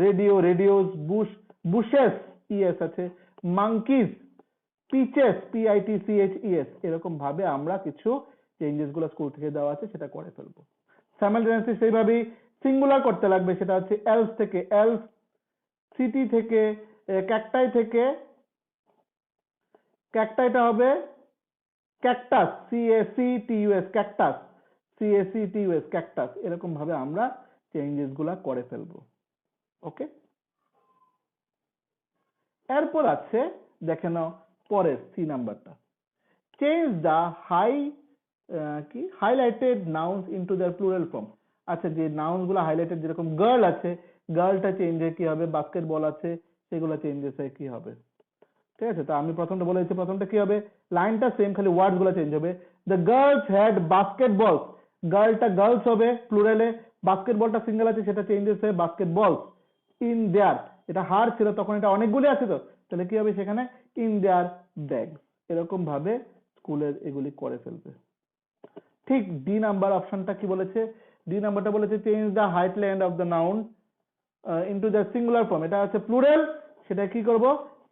radio radios, Bush bushes ES আছে, মাঙ্কিজ, পিচেস PITCHES, এরকম ভাবে আমরা কিছু চেঞ্জেস গুলো স্কুল থেকে দেওয়া আছে সেটা করে ফেলবো। সাইমালটেনিয়াসলি সেইভাবেই সিঙ্গুলার করতে লাগবে, সেটা হচ্ছে এলস থেকে এলস, সিটি থেকে ক্যাকটাই থেকে ক্যাকটাইটা হবে cactus, CACTUS cactus, CACTUS cactus, এরকম ভাবে আমরা চেঞ্জেস গুলা করে ফেলবো। ওকে, এরপর আছে দেখে নাও পরের সি নাম্বারটা, চেঞ্জ দা কি highlighted nouns into their plural form. আচ্ছা, যে নাউন্স গুলো হাইলাইটেড, যেরকম গার্ল আছে, গার্লটা চেঞ্জ হয়ে কি হবে, বাস্কেটবল আছে সেগুলো চেঞ্জেস হয়ে কি হবে। ঠিক আছে, তো আমি প্রথমটা বলেছি, প্রথমটা কি হবে, লাইনটা সেম, খালি ওয়ার্ডস গুলো চেঞ্জ হবে। দ্য গার্লস হ্যাড বাস্কেটবল, গার্লটা গার্লস হবে প্লুরালে, বাস্কেটবলটা সিঙ্গেল আছে সেটা চেঞ্জেস হয়ে বাস্কেটবলস, ইন দেয়ার, এটা হার ছিল তখন, এটা অনেকগুলি আছে তো, তাহলে কি হবে সেখানে ইন দেয়ার ব্যাগস, এরকম ভাবে স্কুলের এগুলি করে ফেলবে। ঠিক ডি নাম্বার অপশনটা কি বলেছে, ডি নাম্বারটা বলেছে change the highlighted of the noun into the singular form, এটা আছে প্লুরাল, সেটা কি করব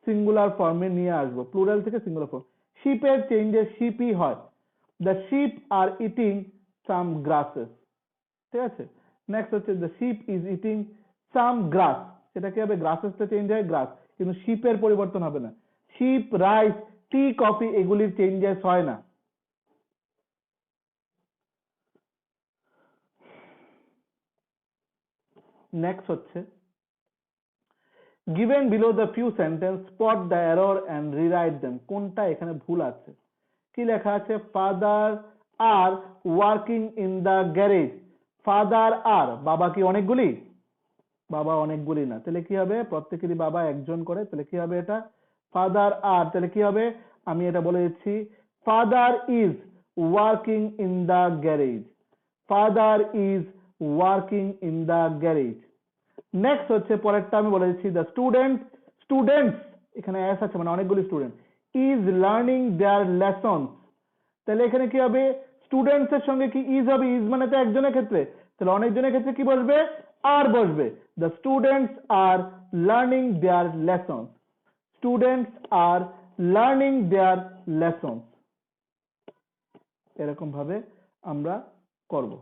সিঙ্গুলার ফর্মে নিয়ে আসবো, প্লুরাল থেকে সিঙ্গুলার ফর্ম। শিপের চেঞ্জে শিপই হয়, the ship are eating some grasses, ঠিক আছে। নেক্সট হচ্ছে দ্য শিপ ইজ ইটিং সাম গ্রাস, সেটা কি হবে গ্রাসেসটা চেঞ্জ হয় গ্রাস, কিন্তু শিপের পরিবর্তন হবে না। শিপ, রাইস, টি, কফি এগুলির চেঞ্জেস হয় না। নেক্সট হচ্ছে given below the few sentence spot the error and rewrite them, কোনটা এখানে ভুল আছে, কি লেখা আছে, father are working in the garage, father are, বাবা কি অনেকগুলি, বাবা অনেকগুলি না, তাহলে কি হবে প্রত্যেকেরই বাবা একজন করে, তাহলে কি হবে এটা ফাদার আর, তাহলে কি হবে আমি এটা বলে দিচ্ছি, father is working in the garage, father is working in the garage. Next হচ্ছে পরেরটা আমি বলে দিচ্ছি, দ্য স্টুডেন্টস এখানে এস আছে মানে অনেকগুলি student, is learning there lesson, তাহলে এখানে কি হবে স্টুডেন্টস এর সঙ্গে কি ইজ হবে, ইজ মানে তো একজনের ক্ষেত্রে, তাহলে অনেকজনের ক্ষেত্রে কি বসবে আর বসবে, the students are learning there lesson, students are learning there lesson, এরকম ভাবে আমরা করব।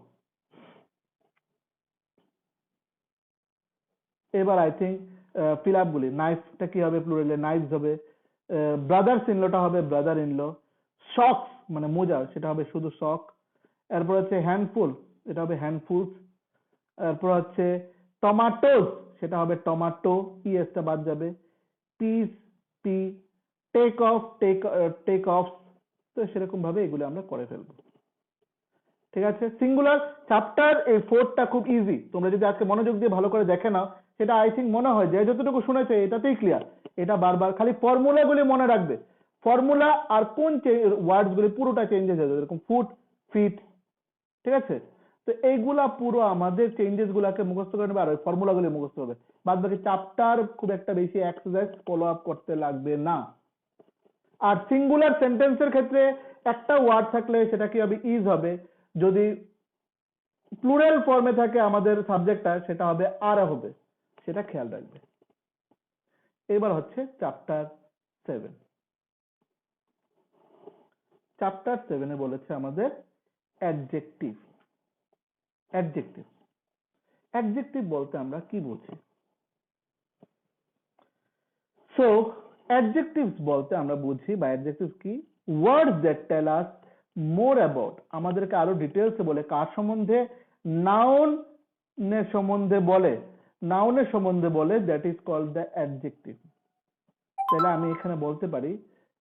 এবার আই থিঙ্ক ফিল আপ গুলি, নাইফটা কি হবে প্লুরালে নাইফস হবে, ব্রাদার্স ইনলটা হবে ব্রাদার ইনল, শকস মানে মোজা সেটা হবে শুধু শক, এরপর হচ্ছে হ্যান্ডফুল এটা হবে হ্যান্ডফুলস, এরপর হচ্ছে টমাটোস সেটা হবে টমাটো, ইএসটা বাদ যাবে, peas pea, take off take off, তো সেরকম ভাবে এগুলো আমরা করে ফেলবো। ঠিক আছে, সিঙ্গুলার চ্যাপ্টার এই 4টা খুব ইজি, তোমরা যদি আজকে মনোযোগ দিয়ে ভালো করে দেখে নাও সেটা আই থিঙ্ক মনে হয় যে যতটুকু শুনেছে এটাতেই ক্লিয়ার, এটা বারবার খালি ফর্মুলাগুলি মনে রাখবে, ফর্মুলা আর কোন ওয়ার্ডস গুলি পুরোটা চেঞ্জেস হয়ে যাবে, এরকম ফুট, ফিট, ঠিক আছে? তো এইগুলা পুরো আমাদের চেঞ্জেস গুলাকে মুখস্থ করে নেবে আর ওই ফর্মুলা গুলি মুখস্থ হবে। বাদ বাকি চ্যাপ্টার খুব একটা বেশি এক্সারসাইজ ফলো আপ করতে লাগবে না। আর সিঙ্গুলার সেন্টেন্সের ক্ষেত্রে একটা ওয়ার্ড থাকলে সেটা কি হবে, ইজ হবে। যদি প্লুরাল ফর্মে থাকে আমাদের সাবজেক্টটা, সেটা হবে আর হবে, সেটা খেয়াল রাখবে। এবার হচ্ছে চ্যাপ্টার 7। চ্যাপ্টার 7 এ বলেছে আমাদের অ্যাডজেক্টিভ। অ্যাডজেক্টিভ অ্যাডজেক্টিভ বলতে আমরা কি বুঝি? সো অ্যাডজেক্টিভস বলতে আমরা বুঝি বা অ্যাডজেক্টিভস কি, words that tell us more about, আমাদেরকে আরো ডিটেলসে বলে কার সম্বন্ধে, নাউনের সম্বন্ধে বলে, নাউনের সম্বন্ধে বলে, that is called the adjective. তাহলে আমি এখানে বলতে পারি,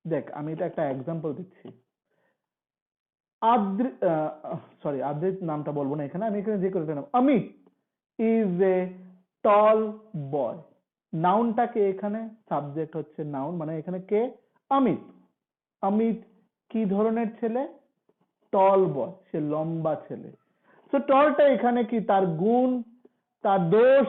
দেখ আমি এটা একটা এক্সাম্পল দিচ্ছি। আদ্রিত নামটা বলবো না এখানে, আমি এখানে যে করে নাম অমিত ইজ এ টল বয়। নাউনটাকে এখানে সাবজেক্ট হচ্ছে নাউন, মানে এখানে কে, অমিত। অমিত কি ধরনের ছেলে, টল বয়, সে লম্বা ছেলে। তো টলটা এখানে কি, তার গুণ, তার দোষ,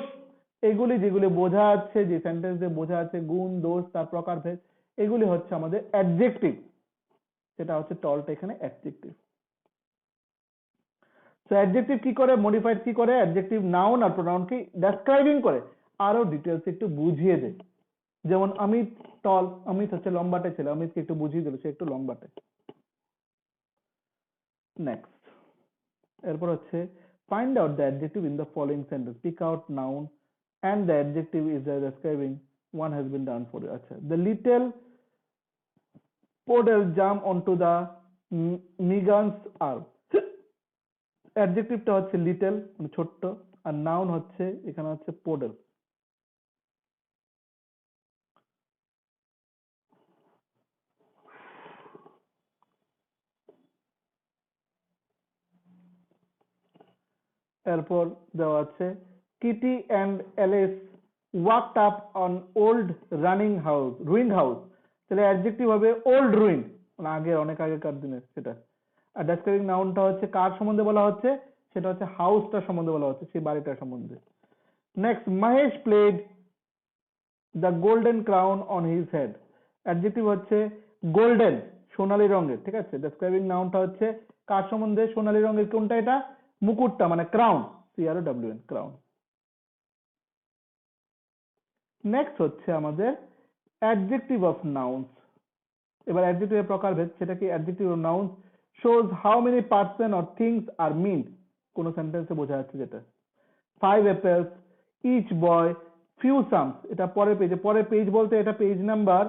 এগুলি যেগুলি বোঝা যাচ্ছে, যে সেন্টেন্স দিয়ে বোঝা যাচ্ছে, গুণ, দোষ, তার প্রকারভেদ, এগুলি হচ্ছে আমাদের অ্যাডজেক্টিভ। সেটা হচ্ছে টলটা এখানে অ্যাডজেক্টিভ। তো অ্যাডজেক্টিভ কি করে, মডিফাইড কি করে, অ্যাডজেক্টিভ নাউন আর প্রোনাউন কি ডেসক্রাইবিং করে, আরো ডিটেলস একটু বুঝিয়ে দেয়। যেমন অমিত টল, অমিত হচ্ছে লম্বাটে ছেলে, অমিতকে একটু বুঝিয়ে দিল সে একটু লম্বাটে। নেক্সট, এরপর হচ্ছে find out the adjective in the following sentence, pick out noun and the adjective is describing one has been done for you. আচ্ছা, the little poodle jump onto the Megan's arm, অ্যাডজেক্টিভটা হচ্ছে little মানে ছোট্ট, আর noun হচ্ছে এখানে হচ্ছে পোডেল। এরপর দেওয়া আছে Kitty and Alice walked up on old running house, ruined house. তাহলে অ্যাডজেক্টিভ হবে ওল্ড রুইন্ড, মানে আগে, অনেক আগেকার দিনের সেটা। আর ডেসক্রাইবিং নাউনটা হচ্ছে কার সম্বন্ধে বলা হচ্ছে, সেটা হচ্ছে হাউসটার সম্বন্ধে বলা হচ্ছে, সেই বাড়িটার সম্বন্ধে। Next, Mahesh played the golden crown on his head, adjective হচ্ছে গোল্ডেন, সোনালী রঙের, ঠিক আছে। ডেসক্রাইবিং নাউনটা হচ্ছে কার সম্বন্ধে, সোনালী রঙের, কোনটা এটা, মুকুটটা মানে ক্রাউন, CROWN, ক্রাউন। নেক্সট হচ্ছে আমাদের অ্যাডজেক্টিভ অফ নাউন্স। এবার অ্যাডজেক্টিভের প্রকারভেদ, সেটা কি, adjective of nouns shows how many person or things are mind, কোন সেন্টেন্সে বোঝা যাচ্ছে যেটা। 5 apples, each boy, few sums, এটা পরের পেজে, পরের পেজ বলতে এটা page number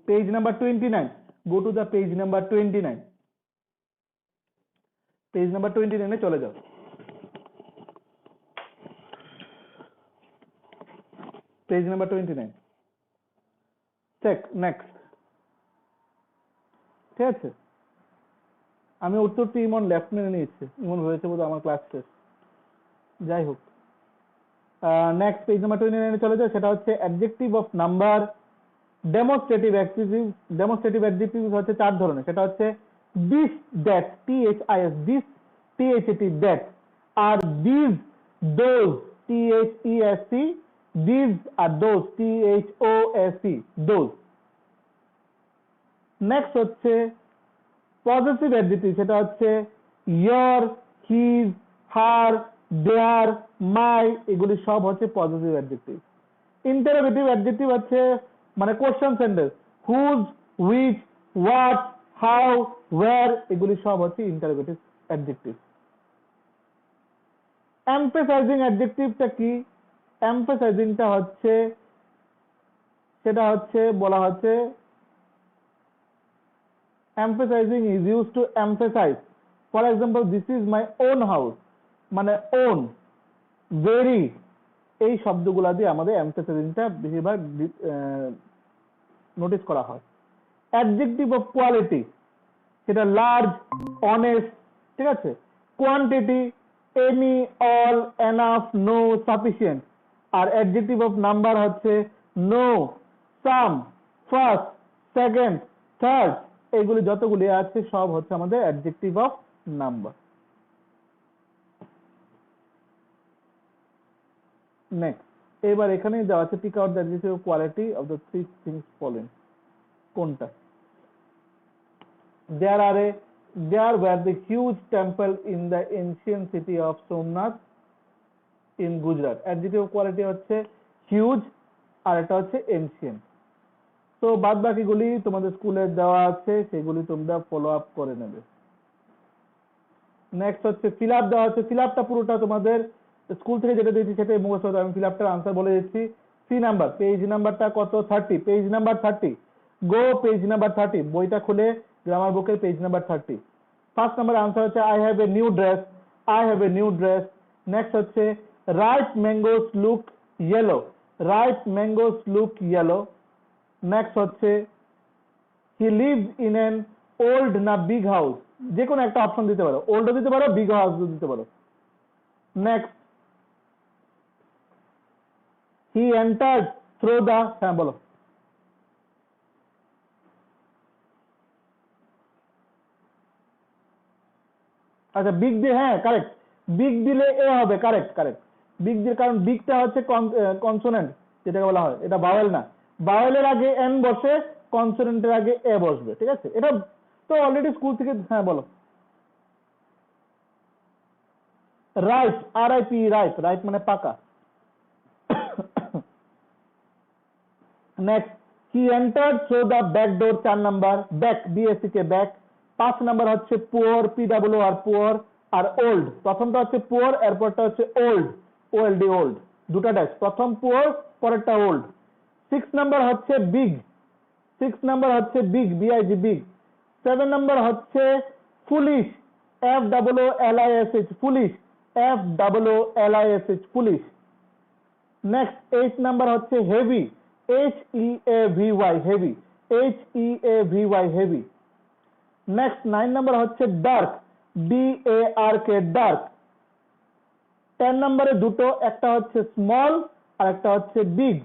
29। Go to the page number 29, page number 29 এ চলে যাও। পেজ নাম্বার 29, চেক নেক্সট, ঠিক আছে। আমি উত্তরটি ইমন লেফট মেনে নিয়েছে, ইমন হয়েছে বোধহয় আমার ক্লাস শেষ, যাই হোক। নেক্সট পেজ নাম্বার 29 চলে যাও, সেটা হচ্ছে adjective of number. Demonstrative adjective, demonstrative adjective হচ্ছে 4 ধরনের, সেটা হচ্ছে this, that, THIS, this, THAT, that, আর দিস, দোজ, THESC, দিস আর দোজ, THOSE, দোজ। নেক্সট হচ্ছে পজেসিভ অ্যাডজেক্টিভ, সেটা হচ্ছে ইয়োর, হিজ, হার, দেয়ার, মাই, এগুলি সব হচ্ছে পজেসিভ অ্যাডজেক্টিভ। ইন্টারোগেটিভ অ্যাডজেক্টিভ হচ্ছে মানে question sentence, whose, which, what, how, where, এগুলি সব হচ্ছে ইন্টারোগেটিভ অ্যাডজেক্টিভ। এমফেসাইজিং অ্যাডজেক্টিভটা কি, এমফেসাইজিংটা হচ্ছে, সেটা হচ্ছে বলা হচ্ছে emphasizing is used to emphasize, for example this is my own house, মানে own, very, এই শব্দগুলা দিয়ে আমাদের এমফেসাইজিংটা বেশিরভাগ নোটিস করা হয়। অ্যাডজেক্টিভ অফ কোয়ালিটি, সেটা লার্জ, অনেস্ট, ঠিক আছে। Quantity, any, all, enough, no, sufficient. আর অ্যাডজেক্টিভ অফ নাম্বার হচ্ছে no, some, first, second, third, এগুলি যতগুলি আছে সব হচ্ছে আমাদের অ্যাডজেক্টিভ অফ নাম্বার। নেক্সট, এবার এখানেই দেওয়া আছে pick out the adjective quality of the three things following. কোনটা? There were the huge temple in the ancient city of Somnath in Gujarat. Adjective quality হচ্ছে huge আর এটা হচ্ছে ancient। তো বাদ বাকিগুলি তোমাদের স্কুলে দেওয়া আছে, সেগুলি তোমরা ফলো আপ করে নেবে। নেক্সট হচ্ছে ফিল আপ দেওয়া আছে, ফিল আপটা পুরোটা তোমাদের স্কুল থেকে যেটা দিয়েছি সেটাই মুখস্থ হতে হবে। আমি ফিল আপটার আনসার বলে দিচ্ছি। সি নাম্বার, পেজ নাম্বারটা কত? 30, page number 30। Go page number 30, বইটা খুলে গ্রামার বুকের page number 30। First number answer হচ্ছে I have a new dress, I have a new dress. Next হচ্ছে ripe mangoes look yellow, ripe mangoes look yellow. Next হচ্ছে he lives in an old না big house, যে কোনো একটা option দিতে পারো, ওল্ডও দিতে পারো, বিগ হাউস দিতে পারো। Next, he entered through the, হ্যাঁ বলো। আচ্ছা বিগ দিয়ে, হ্যাঁ কারেক্ট, বিগ দিলে এ হবে, কারেক্ট কারেক্ট। বিগ দিয়ে, কারণ বিগটা হচ্ছে কনসোনেন্ট যেটাকে বলা হয়, এটা ভাওয়েল না। ভাওয়েলের আগে এন বসে, কনসোনেন্টের আগে এ বসবে, ঠিক আছে? এটা তো অলরেডি স্কুল থেকে, হ্যাঁ বলো। রাইট, RIP, রাইট, রাইট মানে পাকা। Next, he entered through the back door, 4 number. Back, BACK back. 5 number হচ্ছে পুয়ার, PWR পুয়ার। আর ওল্ড, প্রথমটা হচ্ছে পুয়ার, এরপরটা হচ্ছে ওল্ড, OLD ওল্ড, দুটা ড্যাশ। প্রথম পুয়ার, পরেরটা ওল্ড। 6 নাম্বার হচ্ছে বিগ, 6 নাম্বার হচ্ছে বিগ, BIG বিগ। 7 নাম্বার হচ্ছে foolish, FOOLISH, foolish, FOOLISH, foolish. Next 8 number হচ্ছে heavy, HEAVY, heavy, HEAVY, heavy. Next 9 number হচ্ছে ডার্ক, DARK, ডার্ক। 10 নম্বরে দুটো, একটা হচ্ছে স্মল আর একটা হচ্ছে বিগ।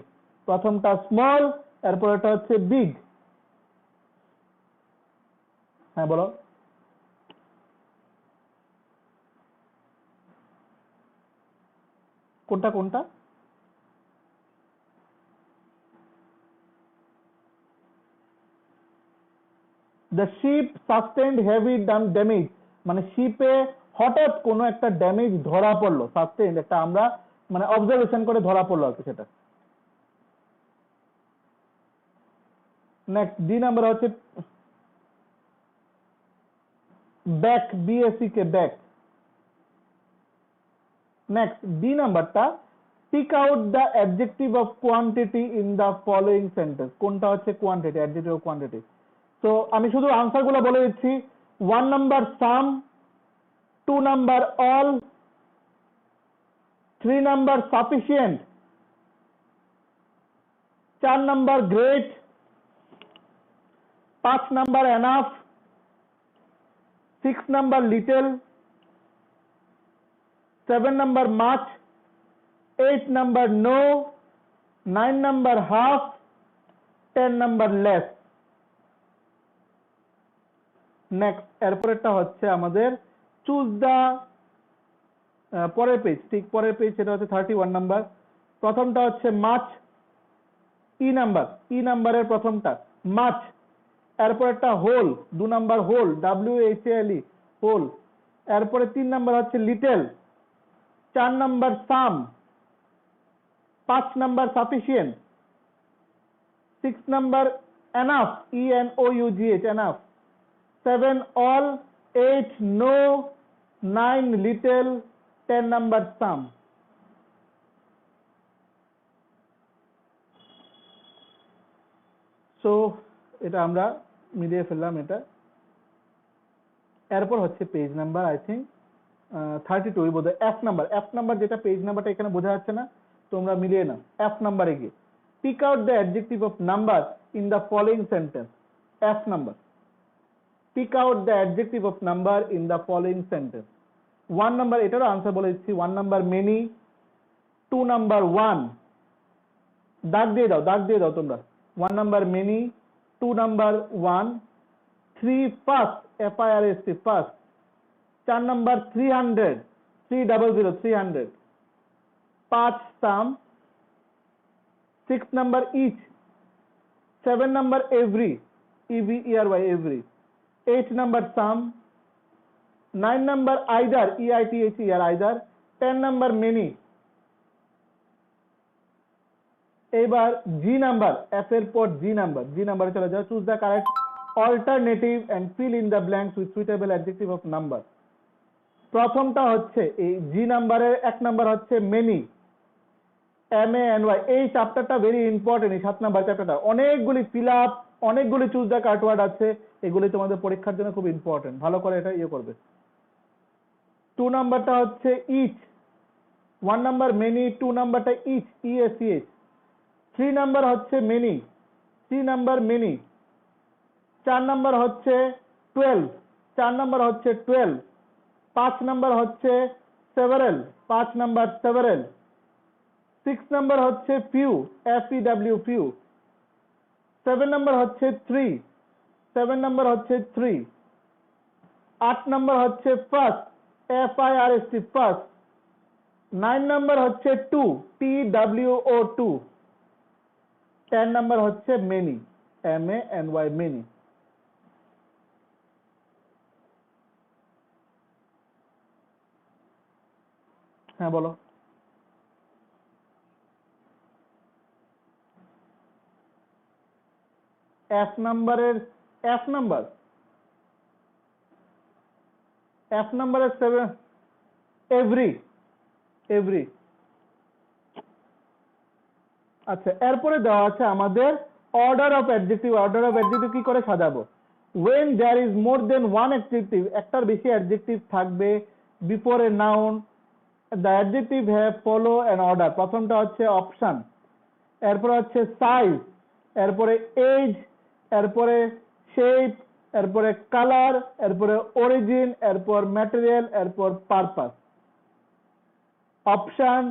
প্রথমটা স্মল, এরপর এটা হচ্ছে বিগ। হ্যাঁ বলো। কোনটা কোনটা? The ship sustained heavy damage, মানে শিপে হঠাৎ কোনো একটা ড্যামেজ ধরা পড়লো, সাস্টেইনড একটা আমরা মানে অবজারভেশন করে ধরা পড়লো আর কি সেটা। নেক্সট ডি নাম্বার হচ্ছে back, BACK back. Next D নাম্বারটা pick out the adjective of quantity in the following sentence. কোনটা হচ্ছে কোয়ান্টিটি, অ্যাডজেক্টিভ অফ কোয়ান্টিটি। তো আমি শুধু আনসার গুলো বলে দিচ্ছি। 1 number some, 2 number all, 3 number sufficient, 4 number great, 5 number enough, 6 number little, 7 number much, 8 number no, 9 number half, 10 number less. Next এরপরেরটা হচ্ছে আমাদের চুজ দা, পরের পেজ, ঠিক পরের পেজ, সেটা হচ্ছে 31 নাম্বার। প্রথমটা হচ্ছে মাছ, ই নাম্বারের প্রথমটা মাছ। এরপরেরটা whole, 2 number whole, WHALE whole. এরপরে 3 নাম্বার হচ্ছে little, 4 number some, 5 number sufficient, 6 number enough, ENOUGH enough, 7 all, 8 no, 9 little, 10 number some. So এটা আমরা মিলিয়ে ফেললাম এটা। এরপর হচ্ছে পেজ নাম্বার আই থিঙ্ক 32 বোধ হয়। এফ নাম্বার যেটা পেজ নাম্বারটা এখানে বোঝা যাচ্ছে না, তোমরা মিলিয়ে নাও। এফ নাম্বারে গিয়ে pick out the adjective of number in the following sentence. F number, pick out the adjective of number in the following sentence. 1 number, এটারও আনসার বলে দিচ্ছি। 1 number many, 2 number one, দাগ দিয়ে দাও তোমরা। 1 number many, 2 number 1, 3 first, FIRST first, 4 number 300, 300, 300, 5 sum, 6 number each, 7 number every, EVERY every, 8 number sum, 9 number either, EITHER either, 10 number many. এবার G number, F এর পর জি নাম্বারে চলে যাও। Choose the correct alternative and fill in the blanks with suitable adjective of number. প্রথমটা হচ্ছে এই জি নাম্বারের 1 নাম্বার হচ্ছে মেনি, MANY। এই চ্যাপ্টারটা ভেরি ইম্পর্টেন্ট, এই 7 নাম্বার চ্যাপ্টারটা অনেকগুলি ফিল আপ, অনেকগুলি চুজ দ্য কারেক্ট ওয়ার্ড আছে, এগুলি তোমাদের পরীক্ষার জন্য খুব ইম্পর্টেন্ট, ভালো করে এটা করবে। 2 নাম্বারটা হচ্ছে ইচ, 1 নাম্বার মেনি, 2 নাম্বারটা ইচ, EACH। 3 নাম্বার হচ্ছে মেনি, 3 নাম্বার মেনি। 4 নাম্বার হচ্ছে 12, 4 নাম্বার হচ্ছে 12। 5 নাম্বার হচ্ছে সেভারাল, 5 নাম্বার সেভারাল। 6 নাম্বার হচ্ছে ফিউ, FEW ফিউ। 7 নাম্বার হচ্ছে 3, 7 নাম্বার হচ্ছে 3। 8 নাম্বার হচ্ছে ফার্স্ট, FIRST ফার্স্ট। 9 নাম্বার হচ্ছে 2, TWO2। 10 নাম্বার হচ্ছে মেনি, MANY মেনি। হ্যাঁ বলো। এফ নাম্বারের সেভেন, এভরি। আচ্ছা, এরপরে দেওয়া আছে আমাদের order of adjective. Order of adjective কি করে সাজাবো? when there is more than one adjective, একটার বেশি অ্যাডজেক্টিভ থাকবে before a noun, the adjective have follow an order। প্রথমটা হচ্ছে অপশন, এরপরে হচ্ছে সাইজ, এরপরে এজ, এরপরে শেপ, এরপরে কালার, এরপরে অরিজিন, এরপর ম্যাটেরিয়াল, এরপর purpose. Option,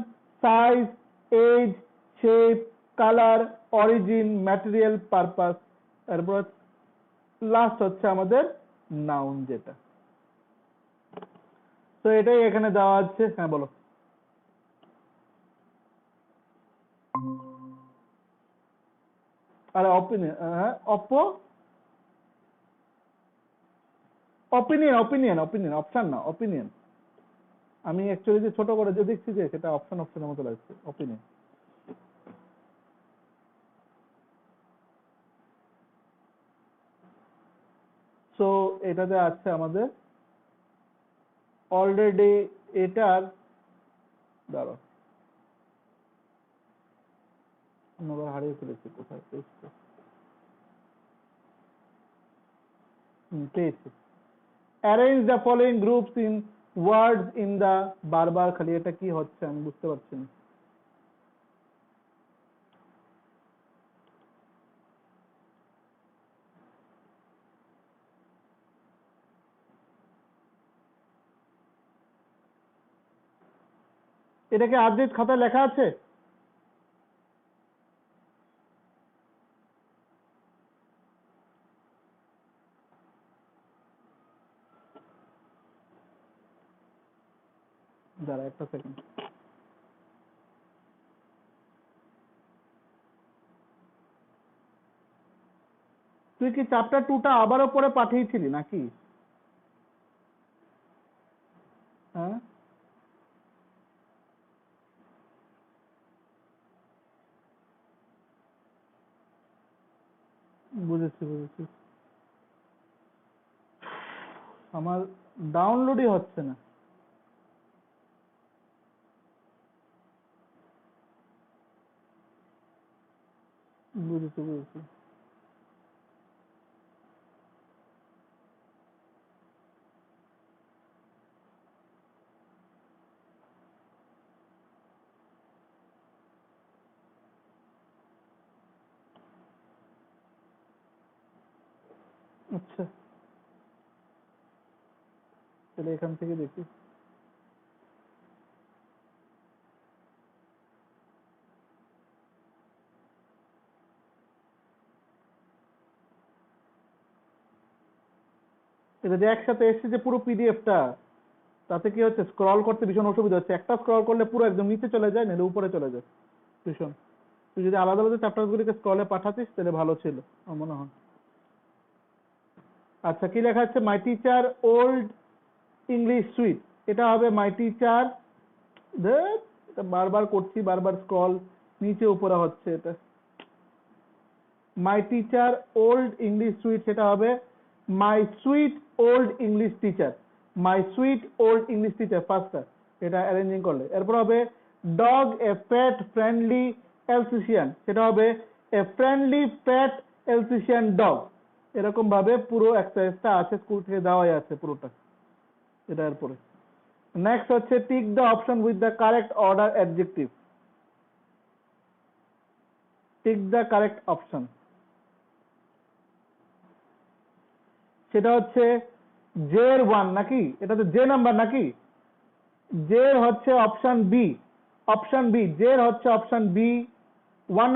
size, age, shape, colour, origin, material, purpose, এরপর লাস্ট হচ্ছে আমাদের নাউন যেটা। তো এটাই এখানে দেওয়া আছে। হ্যাঁ বলো। আরে অপিনিয়ন, হ্যাঁ অপিনিয়ন অপশন না, অপিনিয়ন। আমি অ্যাকচুয়ালি যে ছোট করে যে দেখছি যে সেটা অপশনের মতো লাগছে, অপিনিয়ন। সো এটাতে আছে আমাদের অলরেডি, এটার দাঁড়াও আবার হারিয়ে ফেলেছি, কোথায় পেয়েছি, পেয়েছি। Arrange the following groups in words in the, বারবার খালি এটা কি হচ্ছে আমি বুঝতে পারছি না। এটা কি আপডেট খাতায় লেখা আছে? দাঁড়া একটা সেকেন্ড। তুই কি চ্যাপ্টার 2টা আবারও পরে পাঠিয়েছিলি নাকি? হ্যাঁ বুঝেছি। আমার ডাউনলোডই হচ্ছে না। বুঝেছি। আচ্ছা তাহলে এখান থেকে দেখি। এটা যে একসাথে এসছে যে পুরো পিডিএফটা, তাতে কি হচ্ছে স্ক্রল করতে ভীষণ অসুবিধা হচ্ছে। একটা স্ক্রল করলে পুরো একদম নিচে চলে যায়, নাহলে উপরে চলে যায় ভীষণ। তুই যদি আলাদা আলাদা চ্যাপ্টারগুলিকে স্ক্রলে পাঠাতিস তাহলে ভালো ছিল আমার মনে হয়। আচ্ছা, কি লেখা আছে? মাই টিচার ওল্ড ইংলিশ সুইট, এটা হবে মাই টিচার, এটা বারবার করছি, বারবার স্ক্রল নিচে উপরে হচ্ছে। এটা my teacher old English sweet, সেটা হবে my sweet old English teacher, my sweet old English teacher ফার্স্টটা, এটা অ্যারেঞ্জিং করলে। এরপর হবে dog a fat friendly Alsatian, সেটা হবে a friendly fat Alsatian dog. এরকম ভাবে পুরো এক্সারসাইজটা আছে, স্কুল থেকে দেওয়াই আছে পুরোটা। এটা এরপরে নেক্সট হচ্ছে tick the option with the correct order adjective. Tick the correct option, সেটা হচ্ছে জের 1 নাকি? এটা তো জে নাম্বার নাকি? জের হচ্ছে অপশন বি, অপশন বি, জের হচ্ছে option B 1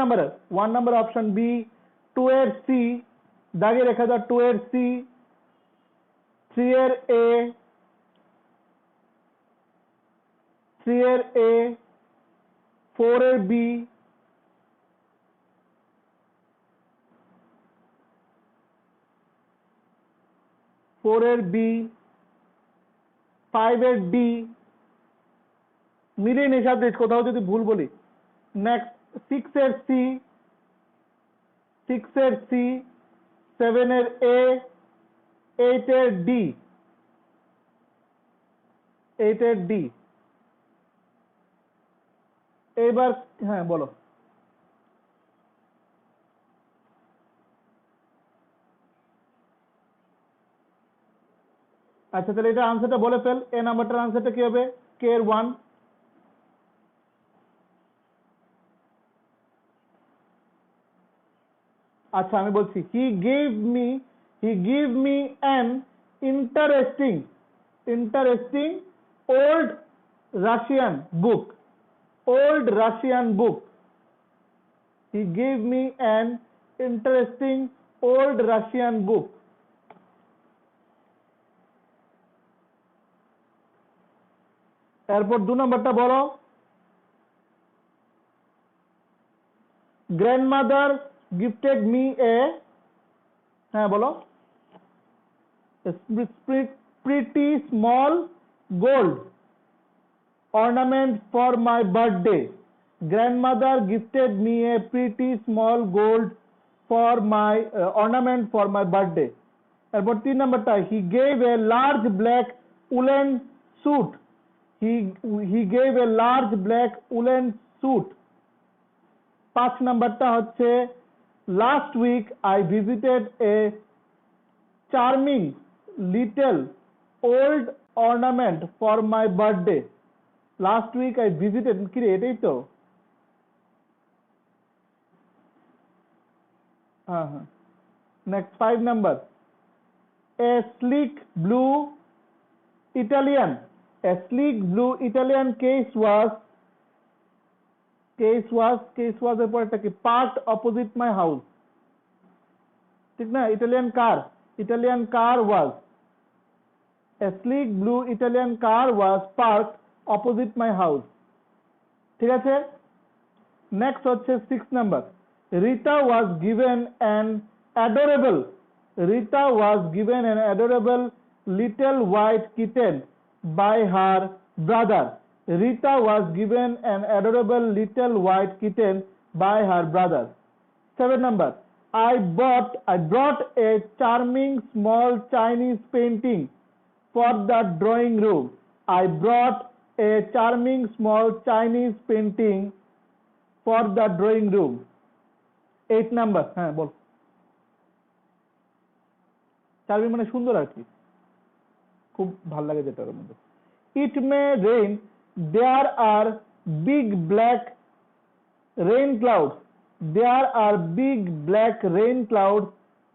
number option B. 2 এর সি, দাগে রেখে দাও 2 এর সি, 3 এর এ, 3 এর এ, 4 এর বি, 4 এর বি, 5 এর ডি, মিলিয়ে নিশাদ কোথাও যদি ভুল বলি। নেক্সট 6 এর সি, 6 এর সি, 7 এর এ, 8 এর ডি, 8 এর ডি। এবার হ্যাঁ বলো। আচ্ছা, তাহলে এটা আনসারটা বলে ফেল। এ নাম্বারটার আনসারটা কি হবে? কে এর 1। আচ্ছা, আমি বলছি he give me an interesting old Russian book, old Russian book. He give me an interesting old Russian book. এরপর 2 নম্বরটা বলো। গ্র্যান্ডমাদার গিফটেড মি এ, হ্যাঁ বলো, pretty small gold ornament for my birthday. Grandmother gifted me a pretty small gold for my ornament for my birthday. এরপর 3 নাম্বারটা, he gave a large black woolen suit. He gave a large black woolen suit. 5 নাম্বারটা হচ্ছে last week I visited a charming little old ornament for my birthday. Last week I visited, কি রে এটাই তো? হ্যাঁ হ্যাঁ। Next 5 number, a sleek blue Italian case was এর পর একটা কি? parked opposite my house, ঠিক না? Italian car was, a sleek blue Italian car was parked opposite my house, ঠিক আছে? নেক্সট হচ্ছে 6 number, Rita was given an adorable little white kitten by her brother. Rita was given an adorable little white kitten by her brother. 7 number, I brought a charming small Chinese painting for the drawing room. I brought a charming small Chinese painting for the drawing room. 8 number, হ্যাঁ বল। Charming মানে সুন্দর আর কি, খুব ভালো লাগে যেটা ওর মধ্যে। It may rain, there are big black rain clouds. There are big black rain clouds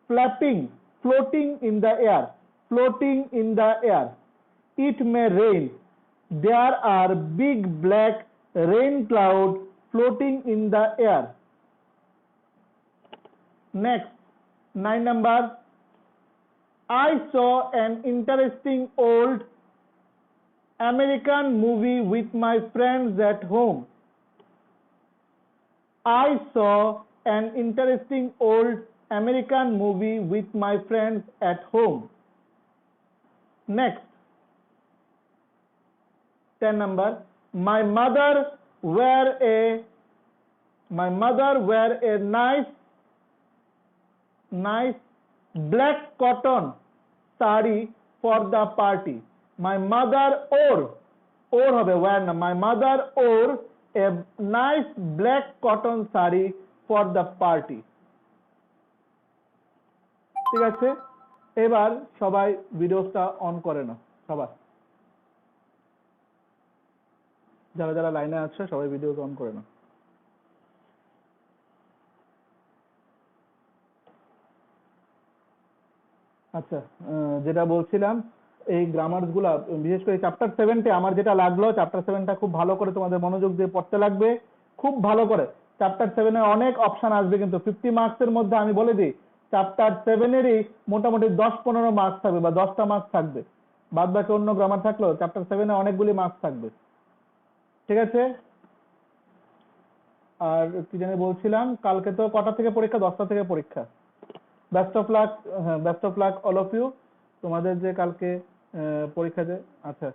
floating in the air. It may rain, there are big black rain clouds floating in the air. Next, 9 number, I saw an interesting old American movie with my friends at home. I saw an interesting old American movie with my friends at home. Next, 10 number. My mother wear a nice black cotton sari for the party. My mother or hobe wear na. My mother or a nice black cotton sari for the party. ঠিক আছে, এবার সবাই ভিডিওটা on করে না, সবাই যারা যারা লাইনে আছে সবাই ভিডিও অন করে না। আচ্ছা, যেটা বলছিলাম এই গ্রামার্স গুলা বিশেষ করে চ্যাপ্টার 7 আমার যেটা লাগলো, চ্যাপ্টার 7টা খুব ভালো করে তোমাদের মনোযোগ দিয়ে পড়তে লাগবে, খুব ভালো করে। চ্যাপ্টার 7 এ অনেক অপশন আসবে, কিন্তু 50 মার্কসের মধ্যে আমি বলে দিই চ্যাপ্টার 7 এরই মোটামুটি 10-15 মার্কস থাকবে বা 10টা মার্কস থাকবে, বাদ বাকি অন্য গ্রামার থাকলেও চ্যাপ্টার 7 এ অনেকগুলি মার্কস থাকবে। ঠিক আছে, আর কি জানি বলছিলাম, কালকে তো কটা থেকে পরীক্ষা? 10টা থেকে পরীক্ষা। বেস্ট অফ লাক, হ্যাঁ best of luck all of you, তোমাদের যে কালকে পরীক্ষা যে, আচ্ছা